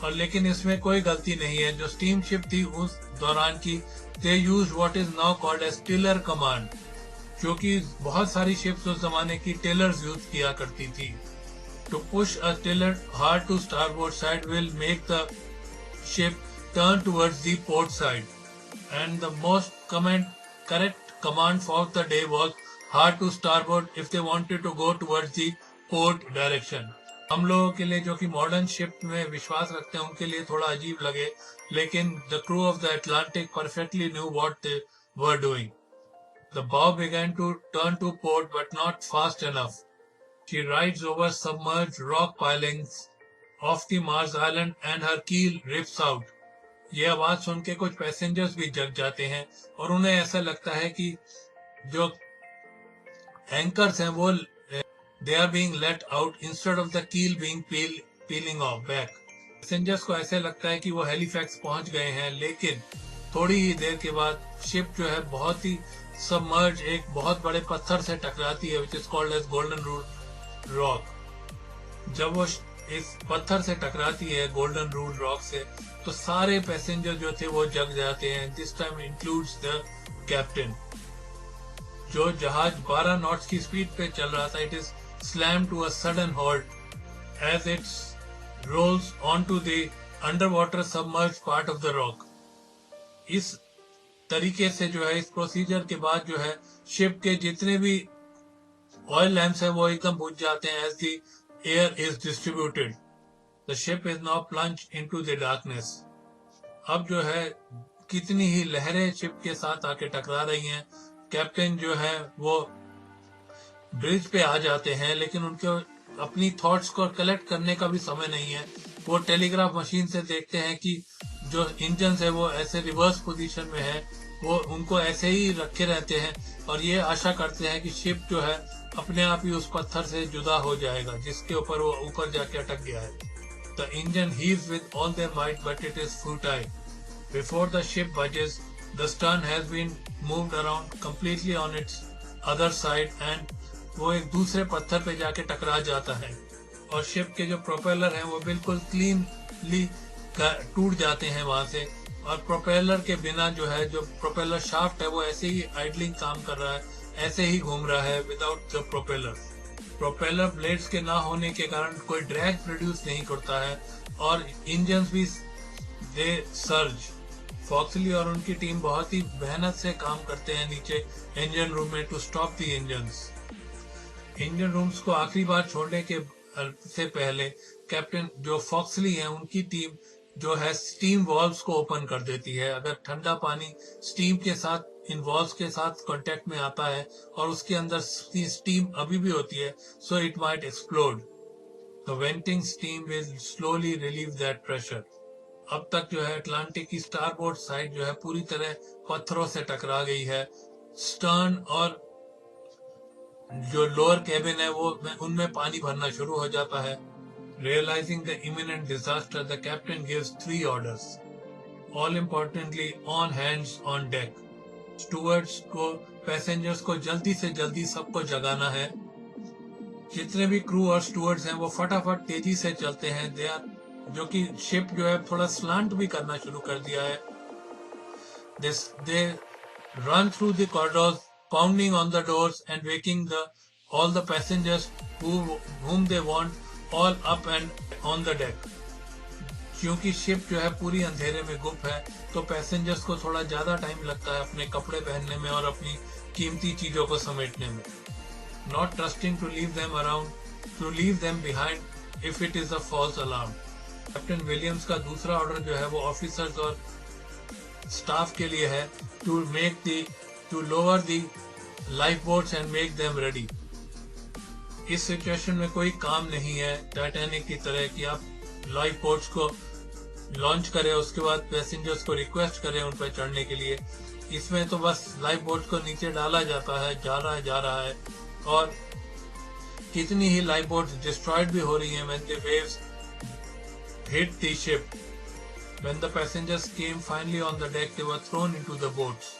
और लेकिन इसमें कोई गलती नहीं है। जो स्टीम शिप थी उस दौरान की, they used what is now called as tiller command, जो कि बहुत सारी शिप्स उस जमाने की टेलर्स यूज किया करती थी। To push a tiller hard to starboard side will make the ship turn towards the port side, and the most correct command for the day was hard to starboard if they wanted to go towards the port direction. हम लोगों के लिए जो कि modern ship में विश्वास रखते हैं उनके लिए थोड़ा अजीब लगे, लेकिन the crew of the Atlantic perfectly knew what they were doing. The bow began to turn to port, but not fast enough. She rides over submerged rock pilings off the Mars Island and her keel rips out. ये आवाज सुन के कुछ passengers भी जग जाते हैं और उन्हें ऐसा लगता है कि जो एंकर्स हैं वो they are being let out instead of the keel being peeling off back. Passengers को ऐसे लगता है कि वो हेलीफैक्स पहुंच गए हैं, लेकिन थोड़ी ही देर के बाद शिप जो है बहुत ही सबमर्ज एक बहुत बड़े पत्थर से टकराती है, which is called as Golden Rule Rock. जब वो इस पत्थर से टकराती है गोल्डन रूल रॉक से, तो सारे पैसेंजर जो थे वो जग जाते हैं। This time includes the captain. जो जहाज 12 नॉट्स की स्पीड पे चल रहा था, it is slam to a sudden halt as it rolls on to the underwater submerge part of the rock. इस तरीके से जो है, इस प्रोसीजर के बाद जो है शिप के जितने भी ऑयल लैंप्स है वो एकदम बुझ जाते हैं। As the air is distributed the ship is now plunge into the darkness. अब जो है कितनी ही लहरें शिप के साथ आके टकरा रही हैं। कैप्टन जो है वो ब्रिज पे आ जाते हैं, लेकिन उनके अपनी थॉट्स को कलेक्ट करने का भी समय नहीं है। वो टेलीग्राफ मशीन से देखते हैं कि जो इंजन है वो ऐसे रिवर्स पोजीशन में है, वो उनको ऐसे ही रखे रहते हैं और ये आशा करते हैं कि शिप जो है अपने आप ही उस पत्थर से जुदा हो जाएगा जिसके ऊपर वो ऊपर जाके अटक गया है। The engine heaves with all their might, but it is futile. Before the ship budges, the stern has been moved around completely on its other side and वो एक दूसरे पत्थर पे जाके टकरा जाता है और शिप के जो प्रोपेलर हैं वो बिल्कुल क्लीनली टूट जाते हैं वहां से। और प्रोपेलर के बिना जो है, जो प्रोपेलर शाफ्ट है वो ऐसे ही आइडलिंग काम कर रहा है, ऐसे ही घूम रहा है without the propeller. Propeller blades के ना होने के कारण कोई ड्रैग प्रोड्यूस नहीं करता है और इंजन भी दे सर्ज। फॉक्सली और उनकी टीम बहुत ही मेहनत से काम करते हैं नीचे इंजन रूम में to stop the engines. Engine rooms को आखिरी बार छोड़ने के से पहले कैप्टन जो फॉक्सली है उनकी टीम जो है स्टीम वॉल्व्स को ओपन कर देती है। अगर ठंडा पानी स्टीम के साथ इन वॉल्व्स के साथ कांटेक्ट में आता है और उसके अंदर स्टीम अभी भी होती है, so it might explode. The venting steam will slowly relieve that pressure. अब तक जो है अटलांटिक की स्टारबोर्ड साइड जो है पूरी तरह पत्थरों से टकरा गई है। स्टर्न और जो लोअर केबिन है वो उनमें पानी भरना शुरू हो जाता है। Realizing the imminent disaster, the captain gives 3 orders. All importantly, on hands on deck. Stewards को, पैसेंजर्स को जल्दी से जल्दी सबको जगाना है। जितने भी क्रू और स्टूवर्ड्स हैं वो फटाफट तेजी से चलते हैं। दे आर, जो कि शिप जो है थोड़ा स्लांट भी करना शुरू कर दिया है। They run through the corridors, pounding on the doors and waking all the passengers whom they want all up and on the deck. क्योंकि शिप जो है पूरी अंधेरे में गुम है तो पैसेंजर्स को थोड़ा ज्यादा टाइम लगता है अपने कपड़े पहनने में और अपनी कीमती चीजों को समेटने में। Not trusting to leave them behind if it is a false alarm. Captain Williams का दूसरा ऑर्डर जो है वो ऑफिसर्स और स्टाफ के लिए है to lower the lifeboats and make them ready. इस सिचुएशन में कोई काम नहीं है टाइटैनिक की तरह कि आप लाइफ बोट्स को लॉन्च करें उसके बाद पैसेंजर्स को रिक्वेस्ट करें उन पर चढ़ने के लिए। इसमें तो बस लाइफ बोट्स को नीचे डाला जाता है, जा रहा है और कितनी ही लाइफ बोट्स डिस्ट्रॉयड भी हो रही हैं when the waves hit the ship. When the passengers came finally on the deck, they were thrown into the boats.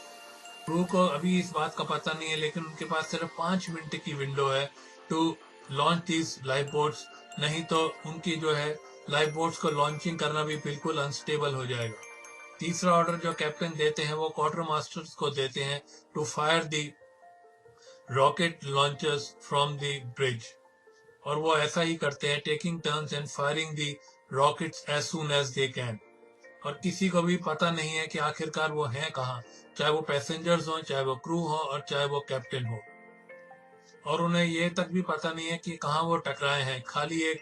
Crew को अभी इस बात का पता नहीं है, लेकिन उनके पास सिर्फ 5 मिनट की विंडो है to launch these lifeboats, नहीं तो उनकी जो है लाइफ बोट्स को लॉन्चिंग करना भी बिल्कुल अनस्टेबल हो जाएगा। तीसरा ऑर्डर जो कैप्टन देते हैं वो क्वार्टर मास्टर्स को देते हैं to fire the rocket launchers from the bridge, और वो ऐसा ही करते हैं, taking turns and firing the rockets as soon as they can. और किसी को भी पता नहीं है कि आखिरकार वो हैं कहाँ, चाहे वो पैसेंजर्स हो, चाहे वो क्रू हो और चाहे वो कैप्टन हो। और उन्हें ये तक भी पता नहीं है कि कहाँ वो टकराए हैं। खाली एक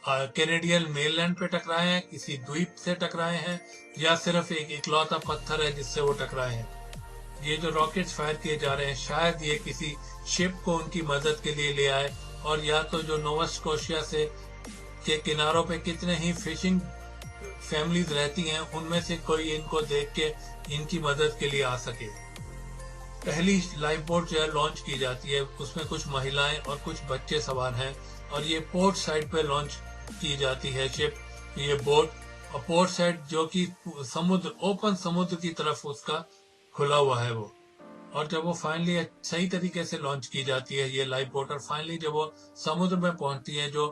कैनेडियन मेनलैंड पे टकराए हैं, किसी द्वीप से टकराए हैं, या सिर्फ एक इकलौता पत्थर है जिससे वो टकराए हैं। ये जो रॉकेट्स फायर किए जा रहे हैं शायद ये किसी शिप को उनकी मदद के लिए ले आए, और या तो जो नोवा स्कोशिया से के किनारों पे कितने ही फिशिंग फैमिलीज रहती हैं उनमें से कोई इनको देख के इनकी मदद के लिए आ सके। पहली लाइफ बोट जो है लॉन्च की जाती है, उसमें कुछ महिलाएं और कुछ बच्चे सवार हैं, और ये पोर्ट साइड पे लॉन्च की जाती है शिप, ये बोट। और पोर्ट साइड जो कि समुद्र, ओपन समुद्र की तरफ उसका खुला हुआ है वो। और जब वो फाइनली सही तरीके से लॉन्च की जाती है ये लाइफ बोट, और फाइनली जब वो समुद्र में पहुंचती है, जो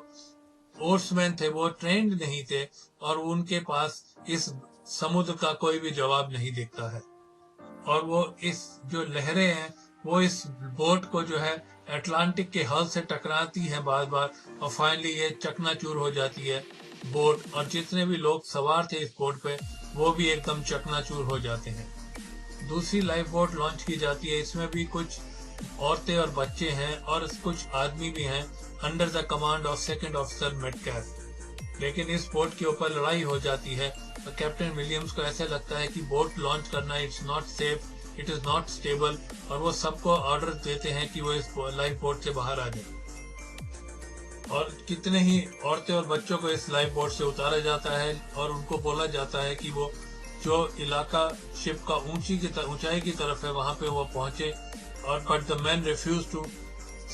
ओर्समैन थे वो ट्रेंड नहीं थे और उनके पास इस समुद्र का कोई भी जवाब नहीं दिखता है, और वो इस जो लहरें हैं वो इस बोट को जो है अटलांटिक के हल से टकराती हैं बार बार, और फाइनली ये चकनाचूर हो जाती है बोट, और जितने भी लोग सवार थे इस बोट पे वो भी एकदम चकनाचूर हो जाते हैं। दूसरी लाइफ बोट लॉन्च की जाती है। इसमें भी कुछ औरतें और बच्चे हैं और कुछ आदमी भी हैं under the command of second officer Metcalfe. लेकिन इस बोट के ऊपर लड़ाई हो जाती है तो कैप्टन विलियम्स को ऐसे लगता है कि बोट लॉन्च करना it's not safe, it is not stable, और वो सबको ऑर्डर देते हैं कि वो इस लाइफ बोट से बाहर आ जाए। और कितने ही औरतें और बच्चों को इस लाइफ बोट से उतारा जाता है और उनको बोला जाता है कि वो जो इलाका शिप का ऊंचाई की तरफ है वहां पे वो पहुंचे, और but the man refuse to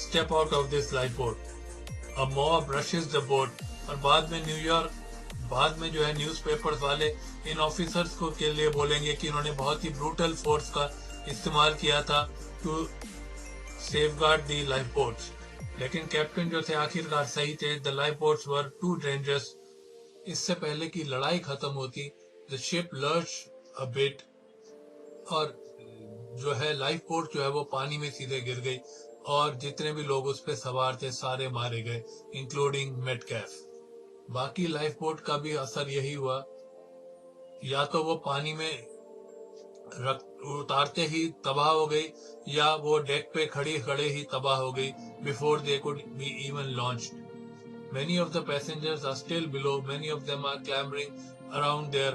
step out of this lifeboat. A mob rushes the boat, और बाद में जो है न्यूज़पेपर्स वाले इन ऑफिसर्स को के लिए बोलेंगे कि इन्होंने बहुत ही ब्रूटल फोर्स का इस्तेमाल किया था to safeguard the lifeboats. लेकिन कैप्टन जो थे आखिरकार सही थे। The lifeboats were too dangerous. इससे पहले कि लड़ाई खत्म होती, the ship lurched a bit, और जो है लाइफ बोट जो है वो पानी में सीधे गिर गई और जितने भी लोग उस पे सवार थे सारे मारे गए, इंक्लूडिंग मेटकैफ। बाकी लाइफ बोट का भी असर यही हुआ, या तो वो पानी में उतारते ही तबाह हो गई या वो डेक पे खड़े ही तबाह हो गई before they could be even launched. Many of the passengers are still below. Many of them are clambering around their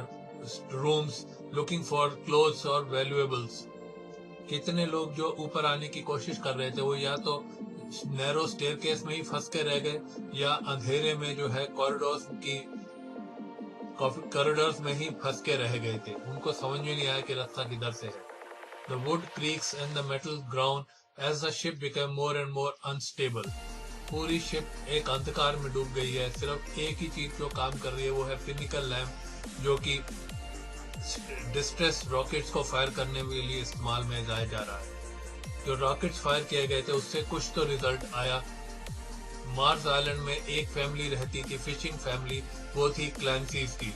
rooms looking for clothes or valuables. कितने लोग जो ऊपर आने की कोशिश कर रहे थे वो या तो नैरो स्टेयरकेस में ही फंस के रह गए या अंधेरे में जो है कॉरिडोर्स में ही फंस के रह गए थे। उनको समझ में नहीं आया कि रास्ता किधर से है। The wood creaks and the metal ground as the ship became more and more unstable. पूरी शिप एक अंधकार में डूब गई है। सिर्फ एक ही चीज जो काम कर रही है वो है फिनिकल लैम्प, जो कि डिस्ट्रेस रॉकेट्स को फायर करने के लिए इस्तेमाल में लाया जा रहा है। जो रॉकेट्स फायर किए गए थे उससे कुछ तो रिजल्ट आया। मार्स आइलैंड में एक फैमिली रहती थी, फिशिंग फैमिली, वो थी क्लैंसीज की।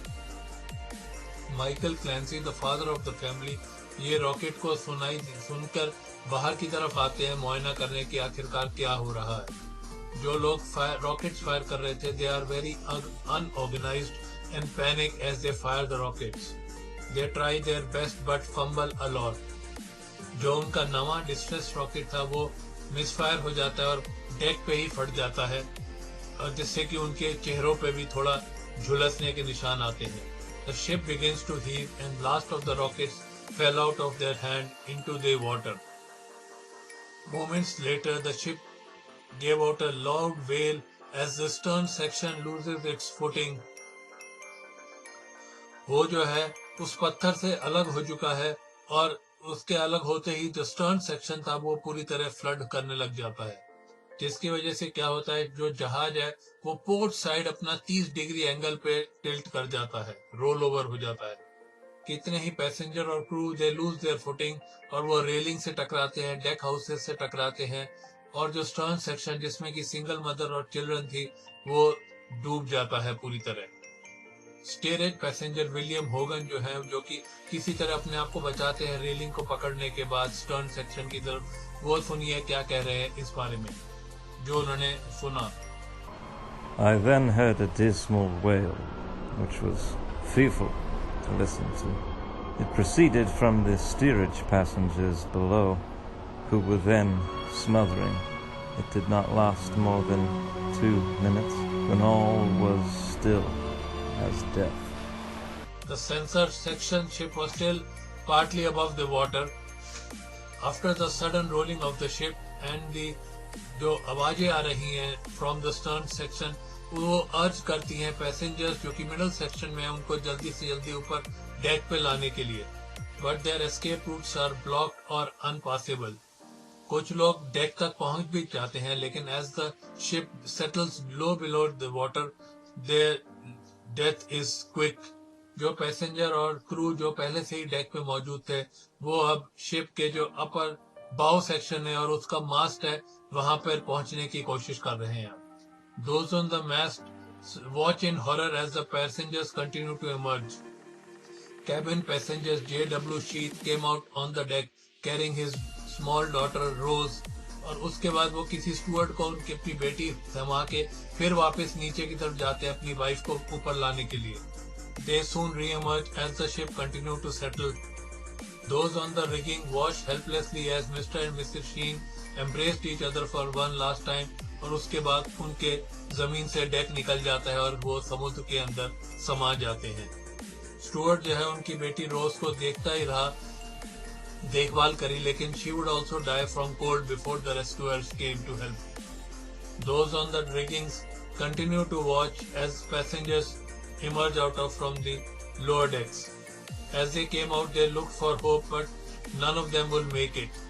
Michael Clancy the father of the family ये रॉकेट को सुनकर बाहर की तरफ आते हैं मुआयना करने की आखिरकार क्या हो रहा है। जो लोग रॉकेट्स फायर कर रहे थे, they are very unorganised and panic as they fire the rockets. They try their best but fumble a lot. जो उनका नवा डिस्ट्रेस रॉकेट था वो मिसफायर हो जाता है और डेक पे ही फट जाता है, और जिससे कि उनके चेहरों पे भी थोड़ा झुलसने के निशान आते हैं। The ship begins to heave and blast off the rockets fell out of their hand into the water. Moments later, the ship gave out a loud wail as the stern section loses its footing. वो जो है उस पत्थर से अलग हो चुका है और उसके अलग होते ही जो स्टर्न सेक्शन था वो पूरी तरह फ्लड करने लग जाता है, जिसकी वजह से क्या होता है, जो जहाज है वो पोर्ट साइड अपना 30 डिग्री एंगल पे टिल्ट कर जाता है, रोल ओवर हो जाता है। कितने ही पैसेंजर और crew they lose their footing और वो रेलिंग से टकराते हैं, डेक हाउसेस से टकराते हैं, और जो स्टर्न सेक्शन जिसमें कि सिंगल मदर और चिल्ड्रन थी वो डूब जाता है पूरी तरह। स्टीयरेज पैसेंजर विलियम होगन जो है, जो कि किसी तरह अपने आप को बचाते हैं रेलिंग को पकड़ने के बाद स्टर्न सेक्शन की तरफ। वो सुनिए क्या कह रहे हैं इस बारे में जो उन्होंने सुना। I then heard a dismal wail, which was fearful to listen to. It proceeded from the steerage passengers below, who were then smothering. It did not last more than 2 minutes, when all was still as death. The sensor section ship was still partly above the water. After the sudden rolling of the ship and the जो आवाजें आ रही हैं from the stern section, वो अर्ज करती हैं passengers जो कि मिडल सेक्शन में है उनको जल्दी से जल्दी ऊपर डेक पे लाने के लिए, but their escape routes are blocked और अनपासेबल। कुछ लोग डेक तक पहुंच भी जाते हैं, लेकिन as the ship settles low below the water their death is quick. जो पैसेंजर और क्रू जो पहले से ही डेक पे मौजूद थे वो अब शिप के जो अपर बाउ सेक्शन है और उसका मास्ट है वहां पर पहुंचने की कोशिश कर रहे हैं। Those on the mast watch in horror as the passengers continue to emerge. Cabin passengers J.W. Sheath came out on the deck carrying his small daughter Rose, और उसके बाद वो किसी स्टूअर्ड को उनकी अपनी बेटी थमा के फिर वापस नीचे की तरफ जाते हैं अपनी वाइफ को ऊपर लाने के लिए। They soon re-emerge as the ship continued to settle. Those on the rigging watched helplessly as Mr. and Mrs. Sheen embraced each other for one last time, और उसके बाद उनके जमीन से डेक निकल जाता है और वो समुद्र के अंदर समा जाते हैं। स्टुअर्ट जो है उनकी बेटी रोज को देखता ही रहा, देखभाल करी, लेकिन she would also die from cold before the rescuers came to help. Those on the riggings continue to watch as passengers emerge from the lower decks. As they came out, they looked for hope, but none of them will make it.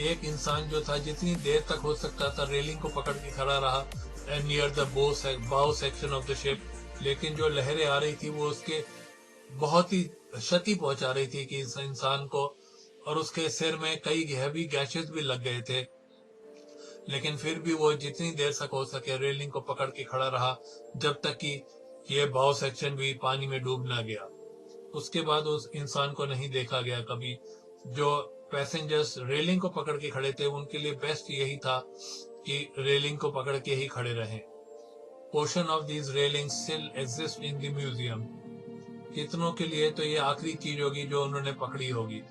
एक इंसान जो था जितनी देर तक हो सकता था railing को पकड़ के खड़ा रहा near the bow section of the ship, लेकिन जो लहरें आ रही थी वो उसके बहुत ही क्षति पहुंचा रही थी कि इस इंसान को, और उसके सिर में कई हैवी गैशेस भी लग गए थे, लेकिन फिर भी वो जितनी देर तक हो सके रेलिंग को पकड़ के खड़ा रहा जब तक कि ये बाव सेक्शन भी पानी में डूब ना गया। उसके बाद उस इंसान को नहीं देखा गया कभी। जो पैसेंजर्स रेलिंग को पकड़ के खड़े थे उनके लिए बेस्ट यही था कि रेलिंग को पकड़ के ही खड़े रहें। Portion of these railings still exist in the museum. कितनों के लिए तो ये आखिरी चीज होगी जो उन्होंने पकड़ी होगी।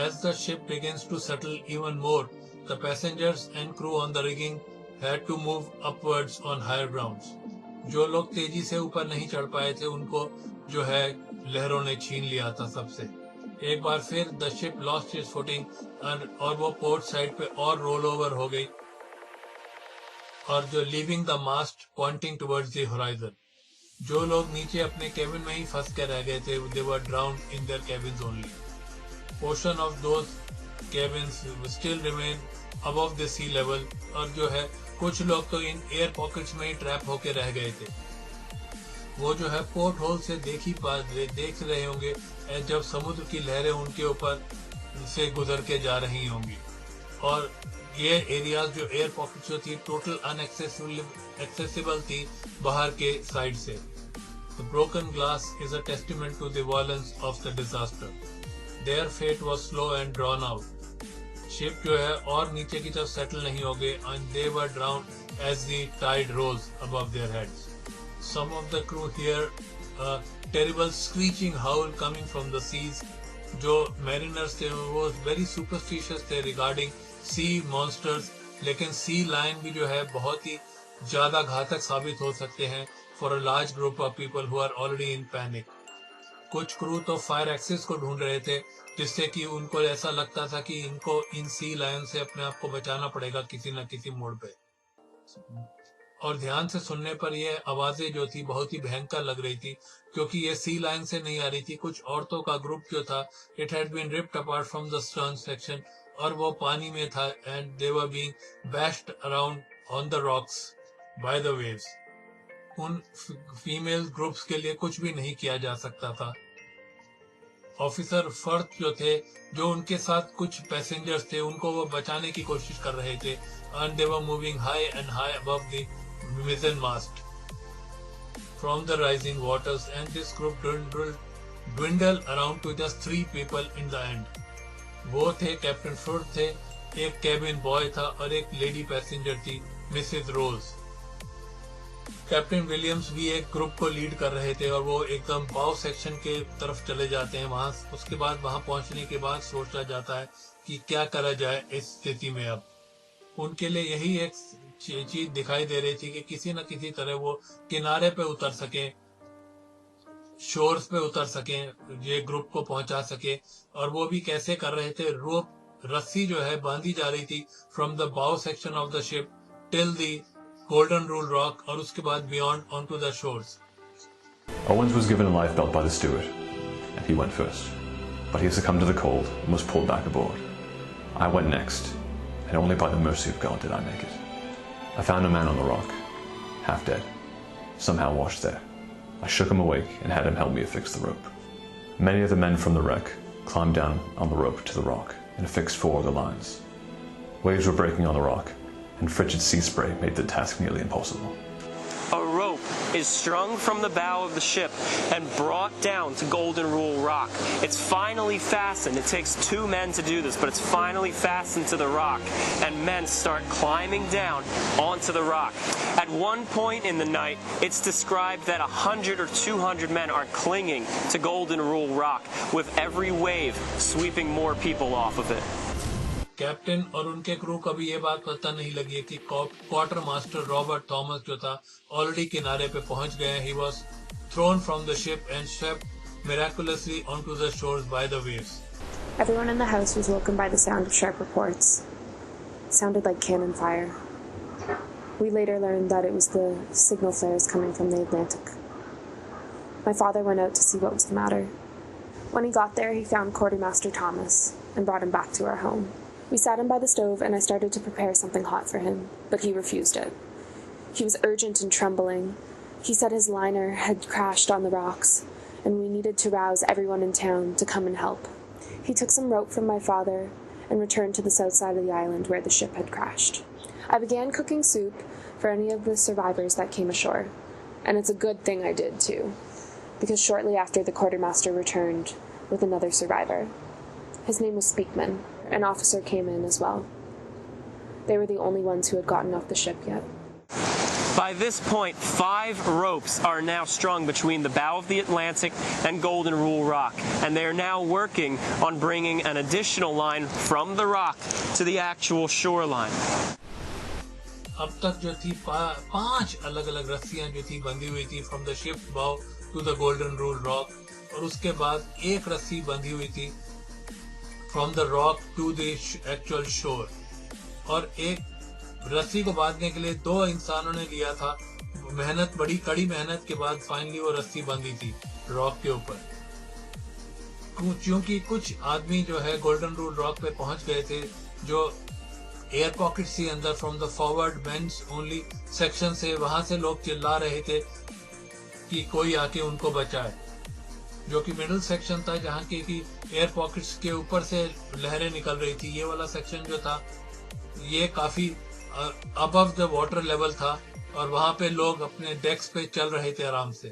As the ship begins to settle even more, the passengers and crew on the rigging had to move upwards on higher grounds. जो लोग तेजी से ऊपर नहीं चढ़ पाए थे उनको जो है लहरों ने छीन लिया था सबसे। एक बार फिर the ship lost its footing और वो पोर्ट साइड पे और रोल ओवर हो गई, और जो leaving the mast pointing towards the horizon. जो लोग नीचे अपने केबिन में ही फंस के रह गए थे, they were drowned in their cabins only. Portion of those cabins still remain above the sea level, और जो है कुछ लोग तो इन एयर पॉकेट्स में ही ट्रैप होके रह गए थे। वो जो है पोर्ट होल से देख रहे होंगे जब समुद्र की लहरें उनके ऊपर से गुजर के जा रही होंगी, और ये एरियाज जो एयर पॉकेट्स जो थी टोटल अनएक्सेसिबल थी बाहर के साइड से। The broken glass is a testament to the violence of the disaster. Their fate was slow and drawn out. Ship जो है और नीचे की तरफ सेटल नहीं हो गए, and they were drowned as the tide rose above their heads. Some of the crew hear a terrible screeching howl coming from the seas. जो mariners थे वो very superstitious थे regarding sea monsters, लेकिन sea lion भी जो है बहुत ही ज्यादा घातक साबित हो सकते हैं for a large group of people who are already in panic. कुछ क्रू तो फायर एक्सिस को ढूंढ रहे थे, जिससे कि उनको ऐसा लगता था कि इनको इन सी लायन से अपने आप को बचाना पड़ेगा किसी न किसी मोड़ पे। और ध्यान से सुनने पर ये आवाजें जो थी बहुत ही भयंकर लग रही थी, क्योंकि ये सी लाइन से नहीं आ रही थी। कुछ औरतों का ग्रुप जो था, it had been ripped apart from the stern section, और वो पानी में था, and they were being bashed around on the rocks by the waves. उन फीमेल ग्रुप्स के लिए कुछ भी नहीं किया जा सकता था। ऑफिसर फर्थ जो थे, जो उनके साथ कुछ पैसेंजर्स थे, उनको वो बचाने की कोशिश कर रहे थे, and they were moving high and high above the mizzen mast from the rising waters, and this group dwindled around to just 3 people in the end. वो थे कैप्टन फुर्थ थे, एक कैबिन बॉय था और एक लेडी पैसेंजर थी Mrs रोज। Captain Williams भी एक ग्रुप को लीड कर रहे थे और वो एकदम बाव सेक्शन के तरफ चले जाते हैं। वहां उसके बाद वहां पहुंचने के बाद सोचा जाता है कि क्या करा जाए इस स्थिति में। अब उनके लिए यही एक चीज दिखाई दे रही थी कि किसी न किसी तरह वो किनारे पे उतर सके, शोर्स पे उतर सके, ये ग्रुप को पहुंचा सके। और वो भी कैसे कर रहे थे, रोप रस्सी जो है बांधी जा रही थी फ्रॉम द बाव section of the ship till the Golden Rule Rock, और उसके बाद beyond onto the shores. Owens was given a life belt by the steward, and he went first, but he succumbed to the cold and was pulled back aboard. I went next, and only by the mercy of God did I make it. I found a man on the rock, half dead, somehow washed there. I shook him awake and had him help me affix the rope. Many of the men from the wreck climbed down on the rope to the rock and affixed 4 of the lines. Waves were breaking on the rock, and frigid sea spray made the task nearly impossible. A rope is strung from the bow of the ship and brought down to Golden Rule Rock. It's finally fastened. It takes 2 men to do this, but it's finally fastened to the rock, and men start climbing down onto the rock. At one point in the night, it's described that 100 or 200 men are clinging to Golden Rule Rock, with every wave sweeping more people off of it. Captain और उनके crew को भी ये बात पता नहीं लगी कि क्वार्टर मास्टर रॉबर्ट थॉमस जो था ऑलरेडी किनारे पे पहुंच गए. He was thrown from the ship and swept miraculously onto the shores by the waves. Everyone in the house was woken by the sound of sharp reports. It sounded like cannon fire. We later learned that it was the signal flares coming from the Atlantic. My father went out to see what was the matter. When he got there, he found Quartermaster Thomas and brought him back to our home. We sat him by the stove and I started to prepare something hot for him, but he refused it. He was urgent and trembling. He said his liner had crashed on the rocks and we needed to rouse everyone in town to come and help. He took some rope from my father and returned to the south side of the island where the ship had crashed. I began cooking soup for any of the survivors that came ashore, and it's a good thing I did too, because shortly after the quartermaster returned with another survivor. His name was Speakman. An officer came in as well. They were the only ones who had gotten off the ship yet. By this point, 5 ropes are now strung between the bow of the Atlantic and Golden Rule Rock, and they are now working on bringing an additional line from the rock to the actual shoreline. अब तक जो थी 5 अलग-अलग रस्सियां जो थी बंधी हुई थी from the ship's bow to the Golden Rule Rock, और उसके बाद एक रस्सी बंधी हुई थी from the rock to the actual shore, और एक रस्सी को बांधने के लिए 2 इंसानों ने लिया था. बड़ी कड़ी मेहनत के बाद फाइनली वो रस्सी बंधी थी रॉक के ऊपर. क्योंकि कुछ आदमी जो है गोल्डन रूल रॉक पे पहुंच गए थे, जो एयर पॉकेट्स थी अंदर from the forward men's only section से, वहां से लोग चिल्ला रहे थे कि कोई आके उनको बचाए, जो कि मिडिल सेक्शन था जहाँ की एयर पॉकेट्स के ऊपर से लहरें निकल रही थी. ये वाला सेक्शन जो था ये काफी अबव द वाटर लेवल था, और वहां पे लोग अपने डेक्स पे चल रहे थे आराम से.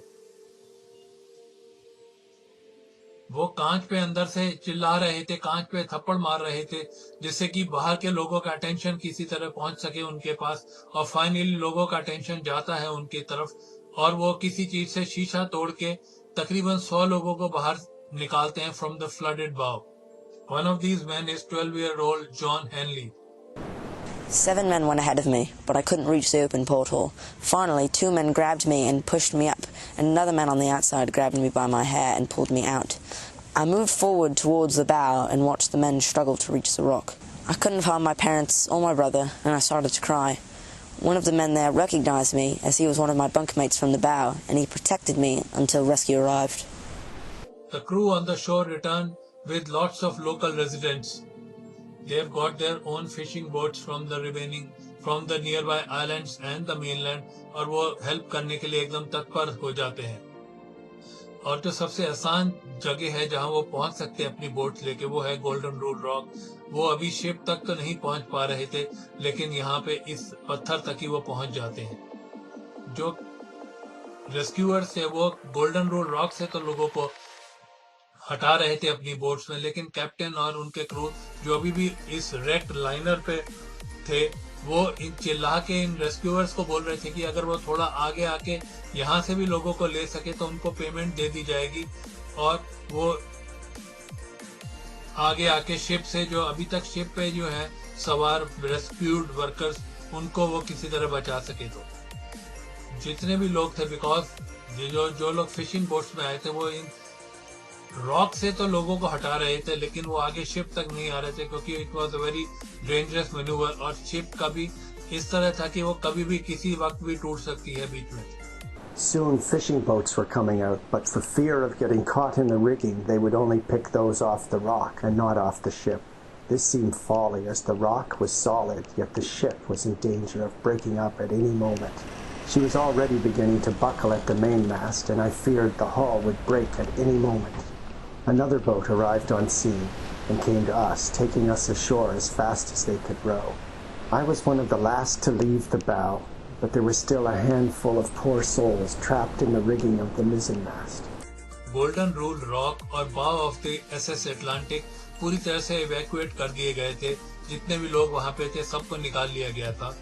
वो कांच पे अंदर से चिल्ला रहे थे, कांच पे थप्पड़ मार रहे थे, जिससे कि बाहर के लोगों का अटेंशन किसी तरह पहुंच सके उनके पास, और फाइनली लोगों का अटेंशन जाता है उनकी तरफ, और वो किसी चीज से शीशा तोड़ के तकरीबन 100 लोगों को बाहर निकालते हैं from the flooded bow. One of these men is 12-year-old John Henley. 7 men went ahead of me, but I couldn't reach the open porthole. Finally, 2 men grabbed me and pushed me up, and another man on the outside grabbed me by my hair and pulled me out. I moved forward towards the bow and watched the men struggle to reach the rock. I couldn't find my parents or my brother, and I started to cry. One of the men there recognized me as he was one of my bunkmates from the bow, and he protected me until rescue arrived. The crew on the shore returned with lots of local residents. They've got their own fishing boats from the nearby islands and the mainland, और वो help करने के लिए एकदम तत्पर हो जाते हैं. और जो सबसे आसान जगह है जहां वो पहुंच सकते हैं अपनी बोट्स लेके, वो है गोल्डन रूल रॉक. वो अभी शिप तक तो नहीं पहुंच पा रहे थे, लेकिन यहाँ पे इस पत्थर तक ही वो पहुंच जाते हैं. जो रेस्क्यूअर्स है वो गोल्डन रूल रॉक से तो लोगों को हटा रहे थे अपनी बोट्स में, लेकिन कैप्टन और उनके क्रू जो अभी भी इस रेक्ट लाइनर पे थे, वो इन चिल्ला के इन रेस्क्यूअर्स को बोल रहे थे कि अगर वो थोड़ा आगे आके यहाँ से भी लोगों को ले सके तो उनको पेमेंट दे दी जाएगी, और वो आगे आके शिप से जो अभी तक शिप पे जो है सवार रेस्क्यूड वर्कर्स, उनको वो किसी तरह बचा सके. तो जितने भी लोग थे, बिकॉज जो लोग फिशिंग बोट्स में आए थे, वो इन रॉक से तो लोगों को हटा रहे थे, लेकिन वो आगे शिप तक नहीं आ रहे थे, क्योंकि it was a very dangerous manoeuvre, और शिप का भी इस तरह था कि वो कभी भी किसी वक्त भी टूट सकती है बीच में. Soon fishing boats were coming out, but for fear of getting caught in the rigging, they would only pick those off the rock and not off the ship. This seemed folly, as the rock was solid, yet the ship was in danger of breaking up at any moment. She was already beginning to buckle at the mainmast, and I feared the hull would break at any moment. Another boat arrived on scene and came to us, taking us ashore as fast as they could row. I was one of the last to leave the bow, but there were still a handful of poor souls trapped in the rigging of the mizzenmast. Golden Rule rock और बाव of the SS Atlantic पूरी तरह से evacuate कर दिए गए थे। जितने भी लोग वहां पे थे सबको निकाल लिया गया था।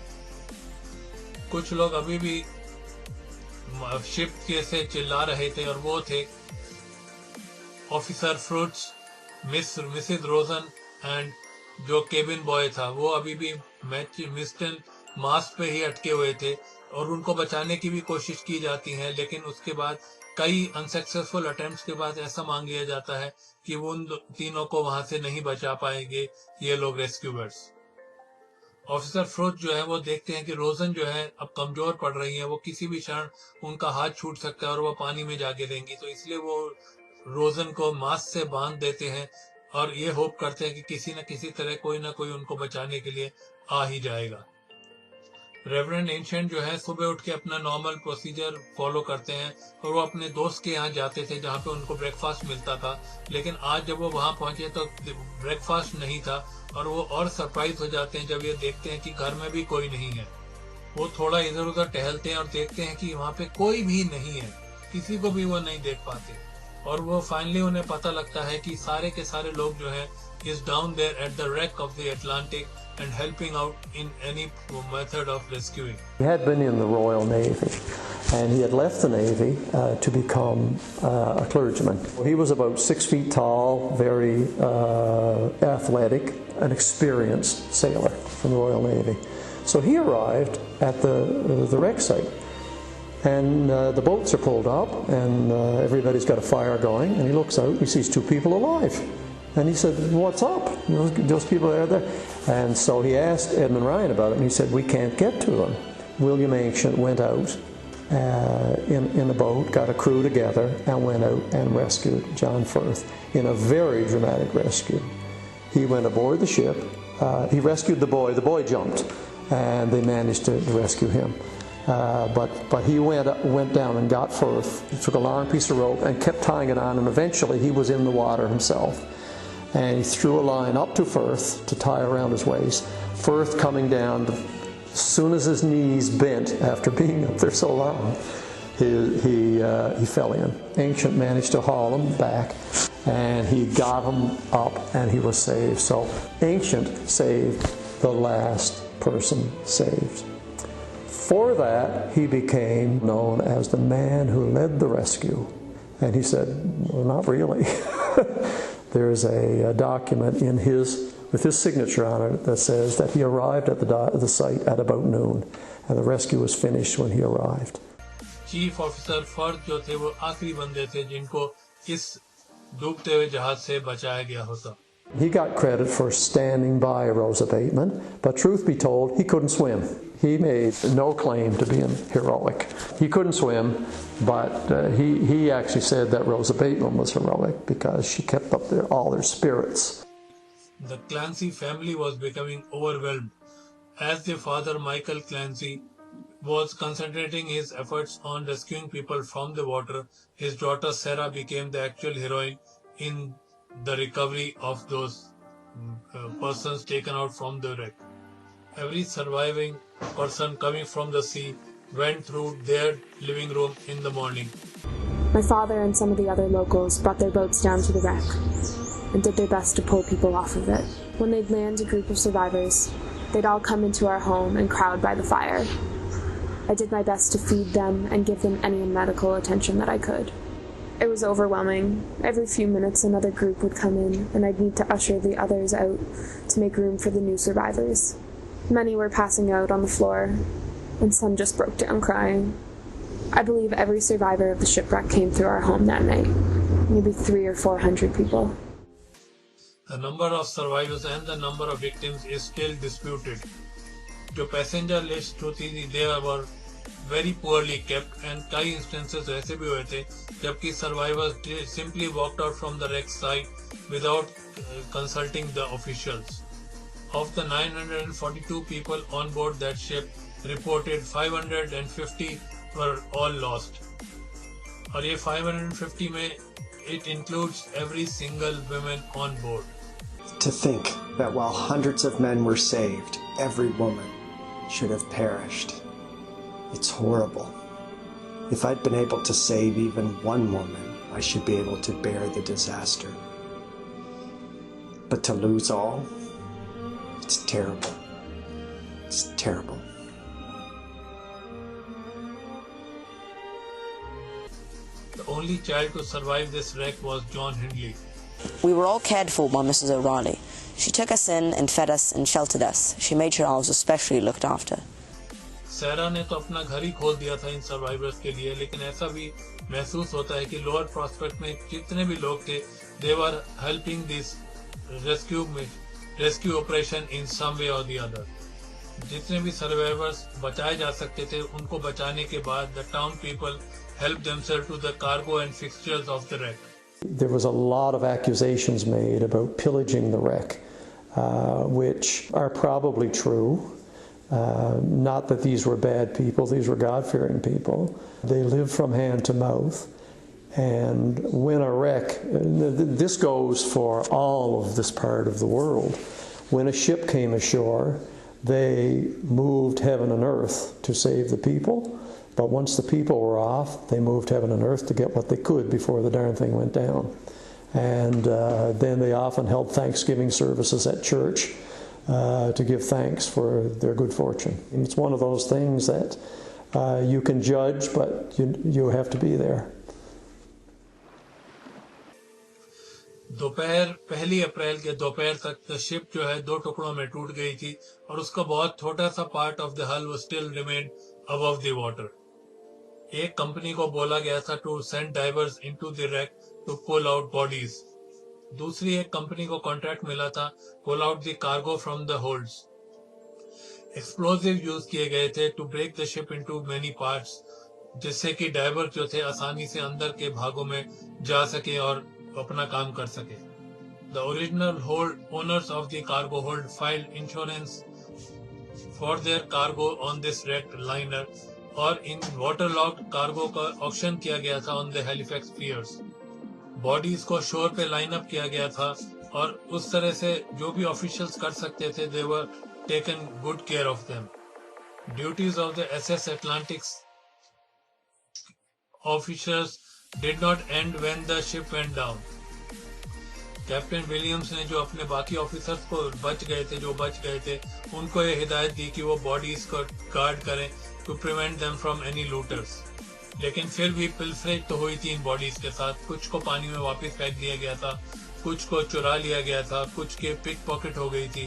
कुछ लोग अभी भी शिप के से चिल्ला रहे थे और वो थे officer fruits, Mrs Rojan and जो केबिन बॉय था वो अभी भी मिस्टन मास्ट पे ही अटके हुए थे और उनको बचाने की भी कोशिश की जाती है, लेकिन उसके बाद कई अनसक्सेसफुल अटेम्प्ट्स के बाद ऐसा मांग लिया जाता है कि वो उन तीनों को वहां से नहीं बचा पाएंगे ये लोग रेस्क्यूअर्स। ऑफिसर फ्रूट जो है वो देखते हैं कि रोजन जो है अब कमजोर पड़ रही है, वो किसी भी क्षण उनका हाथ छूट सकता है और वो पानी में जा गिरेंगी, तो इसलिए वो रोजन को मास्क से बांध देते हैं और ये होप करते हैं कि किसी न किसी तरह कोई ना कोई उनको बचाने के लिए आ ही जाएगा। रेवरेंड एंशिएंट जो है सुबह उठ के अपना नॉर्मल प्रोसीजर फॉलो करते हैं और वो अपने दोस्त के यहाँ जाते थे जहाँ पे उनको ब्रेकफास्ट मिलता था, लेकिन आज जब वो वहाँ पहुंचे तो ब्रेकफास्ट नहीं था और वो और सरप्राइज हो जाते हैं जब ये देखते हैं कि घर में भी कोई नहीं है। वो थोड़ा इधर उधर टहलते हैं और देखते हैं कि वहाँ पे कोई भी नहीं है, किसी को भी वो नहीं देख पाते और वो फाइनली उन्हें पता लगता है कि सारे के सारे लोग जो है is down there at the wreck of the Atlantic and helping out in any method of rescuing. He had been in the Royal Navy and he had left the Navy to become a clergyman. He was about 6 feet tall, very athletic, an experienced sailor from the Royal Navy. So he arrived at the wreck site. And the boats are pulled up and everybody's got a fire going and he looks out, he sees 2 people alive. And he said, what's up? Those people are there. And so he asked Edmund Ryan about it and he said, we can't get to them. William Ancient went out in a boat, got a crew together and went out and rescued John Firth in a very dramatic rescue. He went aboard the ship, he rescued the boy jumped and they managed to rescue him. But he went down and got Firth. He took a long piece of rope and kept tying it on, and eventually he was in the water himself. And he threw a line up to Firth to tie around his waist. Firth coming down, as soon as his knees bent after being up there so long, he fell in. Ancient managed to haul him back, and he got him up, and he was saved. So Ancient saved the last person saved. For that, he became known as the man who led the rescue. And he said, well, not really. There's a document with his signature on it that says that he arrived at the site at about noon, and the rescue was finished when he arrived. Chief officer Firth जो थे वो आखिरी बंदे थे जिनको इस डूबते हुए जहाज से बचाया गया होता। He got credit for standing by Rosa Bateman, but truth be told, he couldn't swim. He made no claim to being heroic. He couldn't swim, but he actually said that Rosa Bateman was heroic because she kept up all their spirits. The Clancy family was becoming overwhelmed as their father Michael Clancy was concentrating his efforts on rescuing people from the water. His daughter Sarah became the actual heroine in the recovery of those persons taken out from the wreck. Every surviving person coming from the sea went through their living room in the morning. My father and some of the other locals brought their boats down to the wreck and did their best to pull people off of it. When they'd land a group of survivors, they'd all come into our home and crowd by the fire. I did my best to feed them and give them any medical attention that I could. It was overwhelming. Every few minutes another group would come in and I'd need to usher the others out to make room for the new survivors. Many were passing out on the floor and some just broke down crying. I believe every survivor of the shipwreck came through our home that night. Maybe 300 or 400 people. The number of survivors and the number of victims is still disputed. जो passenger list होती थी they were very poorly kept and कई instances ऐसे भी हुए थे जबकि survivors simply walked out from the wreck site without consulting the officials. Of the 942 people on board that ship, reported 550 were all lost. और ये 550 में it includes every single woman on board. To think that while hundreds of men were saved, every woman should have perished. It's horrible. If I'd been able to save even one woman, I should be able to bear the disaster. But to lose all, it's terrible. It's terrible. The only child to survive this wreck was John Hindley. We were all cared for by Mrs. O'Reilly. She took us in and fed us and sheltered us. She made sure I was especially looked after. सैरा ने तो अपना घर ही खोल दिया था इन survivors के लिए, लेकिन ऐसा भी महसूस होता है कि लोअर प्रॉस्पेक्ट में जितने भी लोग थे, they were helping this rescue operation in some way or the other. जितने भी सर्वाइवर्स बचाए जा सकते थे, उनको बचाने के बाद the town people helped themselves to the cargo and fixtures of the wreck. There was a lot of accusations made about pillaging the wreck, which are probably true. Not that these were bad people, these were God-fearing people. They lived from hand to mouth. And when a wreck, this goes for all of this part of the world, when a ship came ashore, they moved heaven and earth to save the people. But once the people were off, they moved heaven and earth to get what they could before the darn thing went down. And then they often held Thanksgiving services at church to give thanks for their good fortune. And it's one of those things that you can judge, but you have to be there. दोपहर 1 अप्रैल के दोपहर तक ship जो है 2 टुकड़ों में टूट गई थी और उसका बहुत छोटा सा part of the hull was still remained above the water. एक कंपनी को बोला गया था to send divers into the wreck to pull out bodies. दूसरी एक कंपनी को कॉन्ट्रैक्ट मिला था pull out the cargo from the holds. Explosive use किए गए थे to break the ship into many parts, जिससे कि डाइवर जो थे आसानी से अंदर के भागों में जा सके और अपना काम कर सके. The original hold owners of the cargo hold filed insurance for their cargo on this wrecked liner, और इन वाटरलॉक्ड कार्गो का ऑक्शन किया गया था on the Halifax piers. Bodies को शोर पे लाइन अप किया गया था और उस तरह से जो भी ऑफिशियल्स कर सकते थे, they were taken good care of them. Duties of the SS Atlantic's officers did not end when the ship went down. Captain Williams ने जो अपने बाकी ऑफिसर्स को बच गए थे, उनको ये हिदायत दी कि वो बॉडीज को गार्ड करें to prevent them from any looters. लेकिन फिर भी पिल्फरेज तो हुई थी इन बॉडीज के साथ. कुछ को पानी में वापस फेंक दिया गया था, कुछ को चुरा लिया गया था, कुछ के पिक पॉकेट हो गई थी.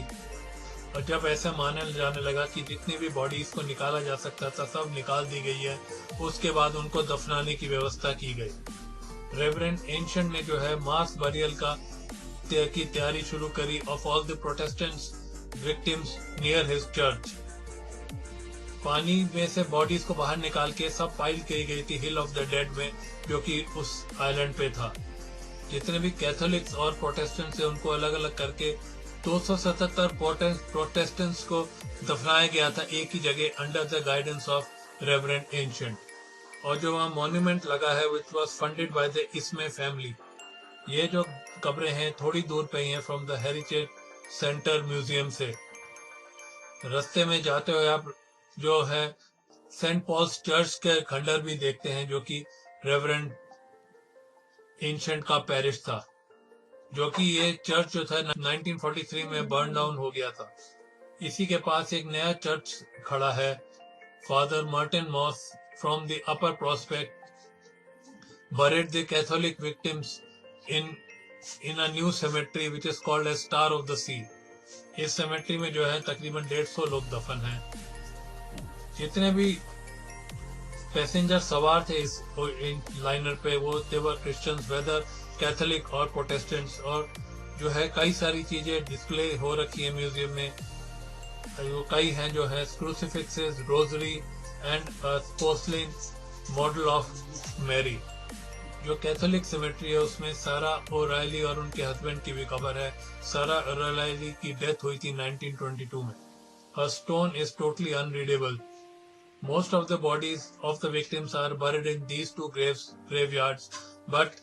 और जब ऐसा माना जाने लगा कि जितनी भी बॉडीज को निकाला जा सकता था सब निकाल दी गई है, उसके बाद उनको दफनाने की व्यवस्था की गई. रेवरेंड एंशंट ने जो है मास बरियल की तैयारी शुरू करी of all the Protestants victims near his church. पानी में से बॉडीज को बाहर निकाल के सब फाइल की गई थी हिल ऑफ द डेड में, जो कि उस आइलैंड पे था. जितने भी कैथोलिक्स और प्रोटेस्टेंट्स हैं उनको अलग अलग करके 277 प्रोटेस्टेंट्स को दफनाया गया था एक ही जगह under the guidance of reverend ancient. और जो वहाँ मॉन्यूमेंट लगा है which was funded by the इसमे फैमिली. ये जो कब्रें हैं थोड़ी दूर पे ही हैं from the heritage centre museum से. रास्ते में जाते हुए आप जो है सेंट पॉल्स चर्च के खंडर भी देखते हैं, जो कि रेवरेंड एंशंट का पैरिश था, जो कि ये चर्च जो था 1943 में बर्न डाउन हो गया था. इसी के पास एक नया चर्च खड़ा है, Father Martin Moss from the Upper Prospect buried the Catholic victims in a new cemetery which is called as Star of the Sea. इस सेमेट्री में जो है तकरीबन 150 लोग दफन हैं. जितने भी पैसेंजर सवार थे इस लाइनर पे वो देवर क्रिश्चियंस, वेदर कैथोलिक और प्रोटेस्टेंट्स. और जो है कई सारी चीजें डिस्प्ले हो रखी है म्यूजियम में. कई हैं जो है crucifixes, rosary and porcelain model of Mary. जो कैथोलिक सिमेट्री है उसमें सारा ओराइली और उनके हस्बैंड की भी खबर है. सारा ओराइली की डेथ हुई थी 1922 में. Her stone is totally unreadable. Most of the bodies of the victims are buried in these two graveyards, but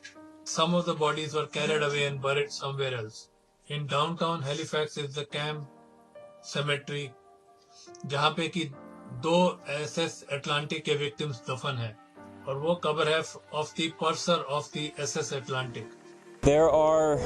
some of the bodies were carried away and buried somewhere else. In downtown Halifax is the Camp Cemetery, जहाँ पे कि 2 SS Atlantic के victims दफन हैं और वो कब्र है of the purser of the SS Atlantic. There are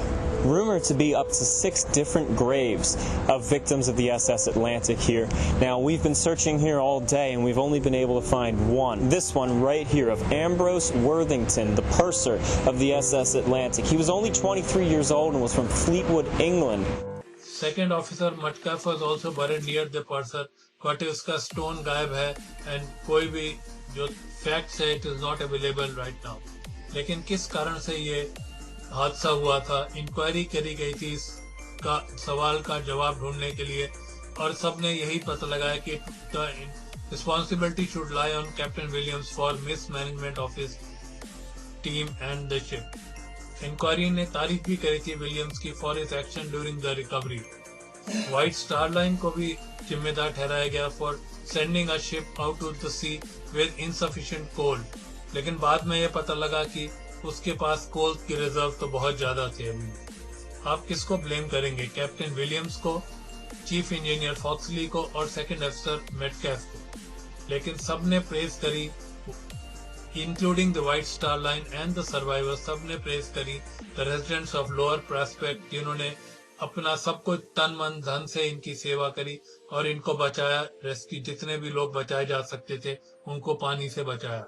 rumored to be up to 6 different graves of victims of the SS Atlantic here. Now, we've been searching here all day and we've only been able to find one. This one right here of Ambrose Worthington, the purser of the SS Atlantic. He was only 23 years old and was from Fleetwood, England. Second officer Metcalf was also buried near the purser, but उसका stone गायब है and कोई भी जो facts है it is not available right now. लेकिन किस कारण से ये हादसा हुआ था, इंक्वायरी करी गई थी इसका सवाल का जवाब ढूंढने के लिए और सबने यही पता लगाया कि the responsibility should lie on captain Williams for mismanagement of his team and the ship. Inquiry ने तारीफ भी करी थी विलियम्स की for his action during the recovery. White Star Line को भी जिम्मेदार ठहराया गया for sending a ship out to the sea with insufficient coal. लेकिन बाद में यह पता लगा कि उसके पास कोल की रिजर्व तो बहुत ज्यादा थे. आप किसको ब्लेम करेंगे, कैप्टन विलियम्स को, चीफ इंजीनियर फॉक्सली को और सेकंड अफसर मेटकैफ को? लेकिन सबने प्रेज करी, including the White Star line and the survivor, सबने प्रेज करी the residents of lower prospect जिन्होंने अपना सब कुछ तन मन धन से इनकी सेवा करी और इनको बचाया. रेस्क्यू जितने भी लोग बचाए जा सकते थे उनको पानी से बचाया.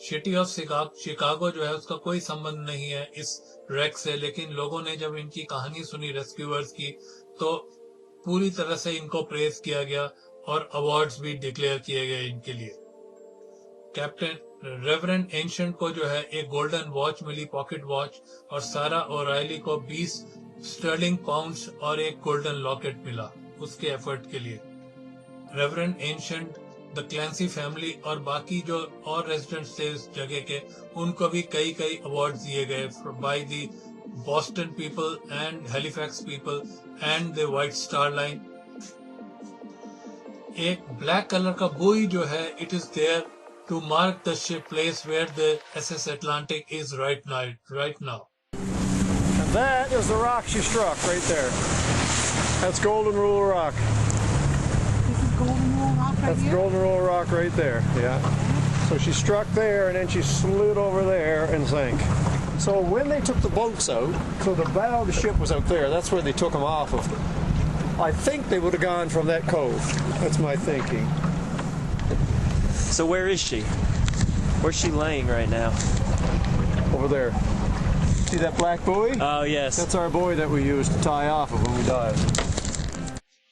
सिटी ऑफ शिकागो जो है उसका कोई संबंध नहीं है इस रैक से, लेकिन लोगों ने जब इनकी कहानी सुनी रेस्क्यूअर्स की तो पूरी तरह से इनको प्रेज किया गया और अवार्ड्स भी डिक्लेयर किए गए इनके लिए. कैप्टन रेवरेंड एंशंट को जो है एक गोल्डन वॉच मिली, पॉकेट वॉच, और सारा ओराइली को 20 स्टर्लिंग पाउंड्स और एक गोल्डन लॉकेट मिला उसके एफर्ट के लिए. Reverend ancient, the Clancy family और बाकी जो और रेजिडेंट्स थे इस जगह के, उनको भी कई अवार्ड्स दिए गए by the Boston people and Halifax people and the White Star Line. एक ब्लैक कलर का बुई जो है, it is there to mark the ship place where the SS Atlantic is right now. And that is the rock she struck right there. That's Golden Rule Rock. That's Golden Rule Rock right there, yeah. So she struck there and then she slid over there and sank. So when they took the boats out, so the bow of the ship was out there, that's where they took them off of. I think they would have gone from that cove. That's my thinking. So where is she? Where's she laying right now? Over there. See that black buoy? Oh, yes. That's our buoy that we use to tie off of when we dive.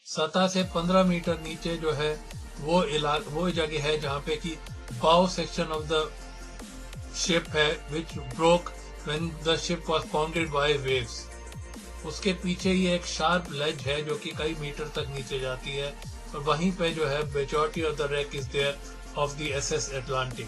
सतह से 15 metre नीचे जो है वो जगह है जहाँ पे कि bow section of the ship है which broke when the ship was pounded by waves. उसके पीछे ही एक शार्प लेज है जो कि कई मीटर तक नीचे जाती है और वहीं पे जो है majority of the wreck is there of the SS Atlantic.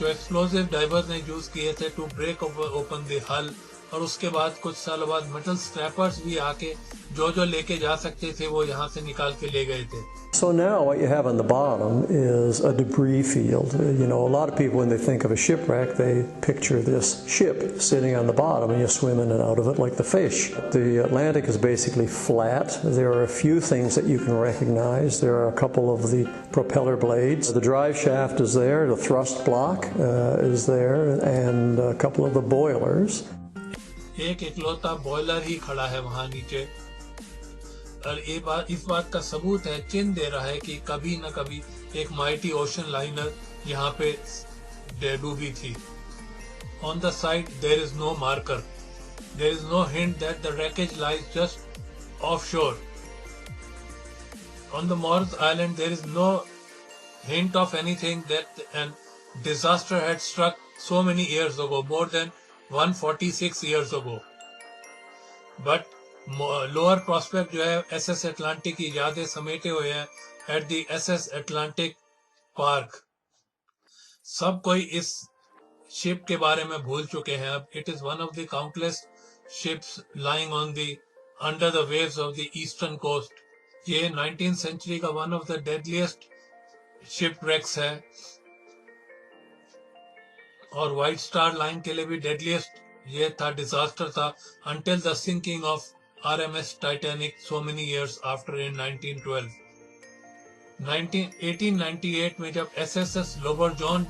जो एक्सप्लोसिव डाइवर्स ने यूज किए थे टू ब्रेक ओपन द हल, और उसके बाद कुछ सालों बाद मेटल स्क्रैपर्स भी आके जो लेके जा सकते थे वो यहाँ से निकाल के ले गए थे. So now what you have on the bottom is a debris field. You know, a lot of people when they think of a shipwreck, they picture this ship sitting on the bottom and you swim in and out of it like the fish. The Atlantic is basically flat. There are a few things that you can recognize. There are a couple of the propeller blades. The drive shaft is there, the thrust block is there, and a couple of the boilers. एक इकलौता boiler ही खड़ा है वहां नीचे और इस बात का सबूत है, चिन्ह दे रहा है कि कभी न कभी एक माइटी ओशन लाइनर यहाँ पे डूबी थी. On the side there is no marker, there is no hint that the wreckage lies just offshore. On the Morris Island there is no hint of anything that an disaster had struck so many years ago, more than 146 years ago. But lower prospect जो है SS Atlantic की यादें समेटे हुए हैं at the SS Atlantic Park. सब कोई इस शिप के बारे में भूल चुके हैं अब. It is one of the countless ships lying on the under the waves of the eastern coast. ये 19th century का one of the deadliest shipwrecks है और व्हाइट स्टार लाइन के लिए भी डेडलीस्ट ये था, डिजास्टर था, until the sinking of RMS Titanic so many years after in 1912. 1898 में जब एसएसएस लोबरजॉन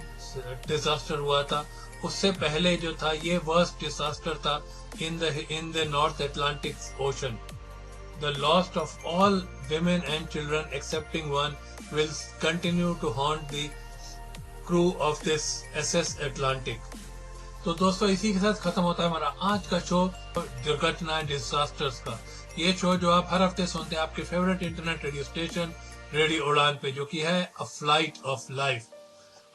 डिजास्टर हुआ था, उससे पहले जो था ये वर्स्ट डिजास्टर था in the north Atlantic ocean. The loss of all women and children excepting one will continue to haunt the crew of this SS Atlantic. तो दोस्तों इसी के साथ खत्म होता है हमारा आज का शो दुर्घटना डिजास्टर्स का. ये शो जो आप हर हफ्ते सुनते हैं आपके favourite internet radio station radio उड़ान पे, जो कि है अ फ्लाइट ऑफ लाइफ.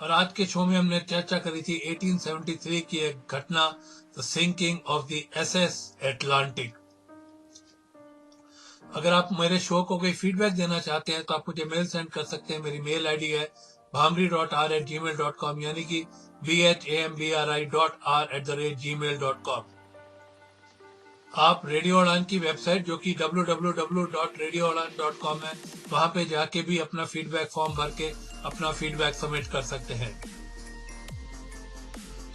और आज के शो में हमने चर्चा करी थी 1873 की एक घटना, the sinking of the SS Atlantic. अगर आप मेरे शो को कोई फीडबैक देना चाहते हैं तो आप मुझे मेल सेंड कर सकते हैं. मेरी मेल आईडी है bhamri.r@gmail.com, यानी कि bhambri.r@gmail.com. आप रेडियो उड़ान की वेबसाइट जो कि www.radioudan.com है, वहां पे जाके भी अपना फीडबैक फॉर्म भर के अपना फीडबैक सबमिट कर सकते हैं.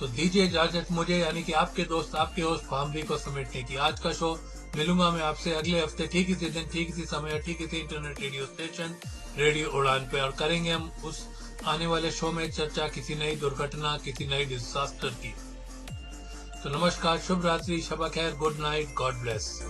तो दीजिए इजाजत मुझे, यानी कि आपके दोस्त आपके होस्ट भामरी को समेटने की. आज का शो मिलूंगा मैं आपसे अगले हफ्ते ठीक इसी दिन, ठीक इसी समय, ठीक इसी इंटरनेट रेडियो स्टेशन रेडियो उड़ान पे, और करेंगे हम उस आने वाले शो में चर्चा किसी नई दुर्घटना, किसी नई डिजास्टर की. तो नमस्कार, शुभ रात्रि, शब खैर, गुड नाइट, गॉड ब्लेस.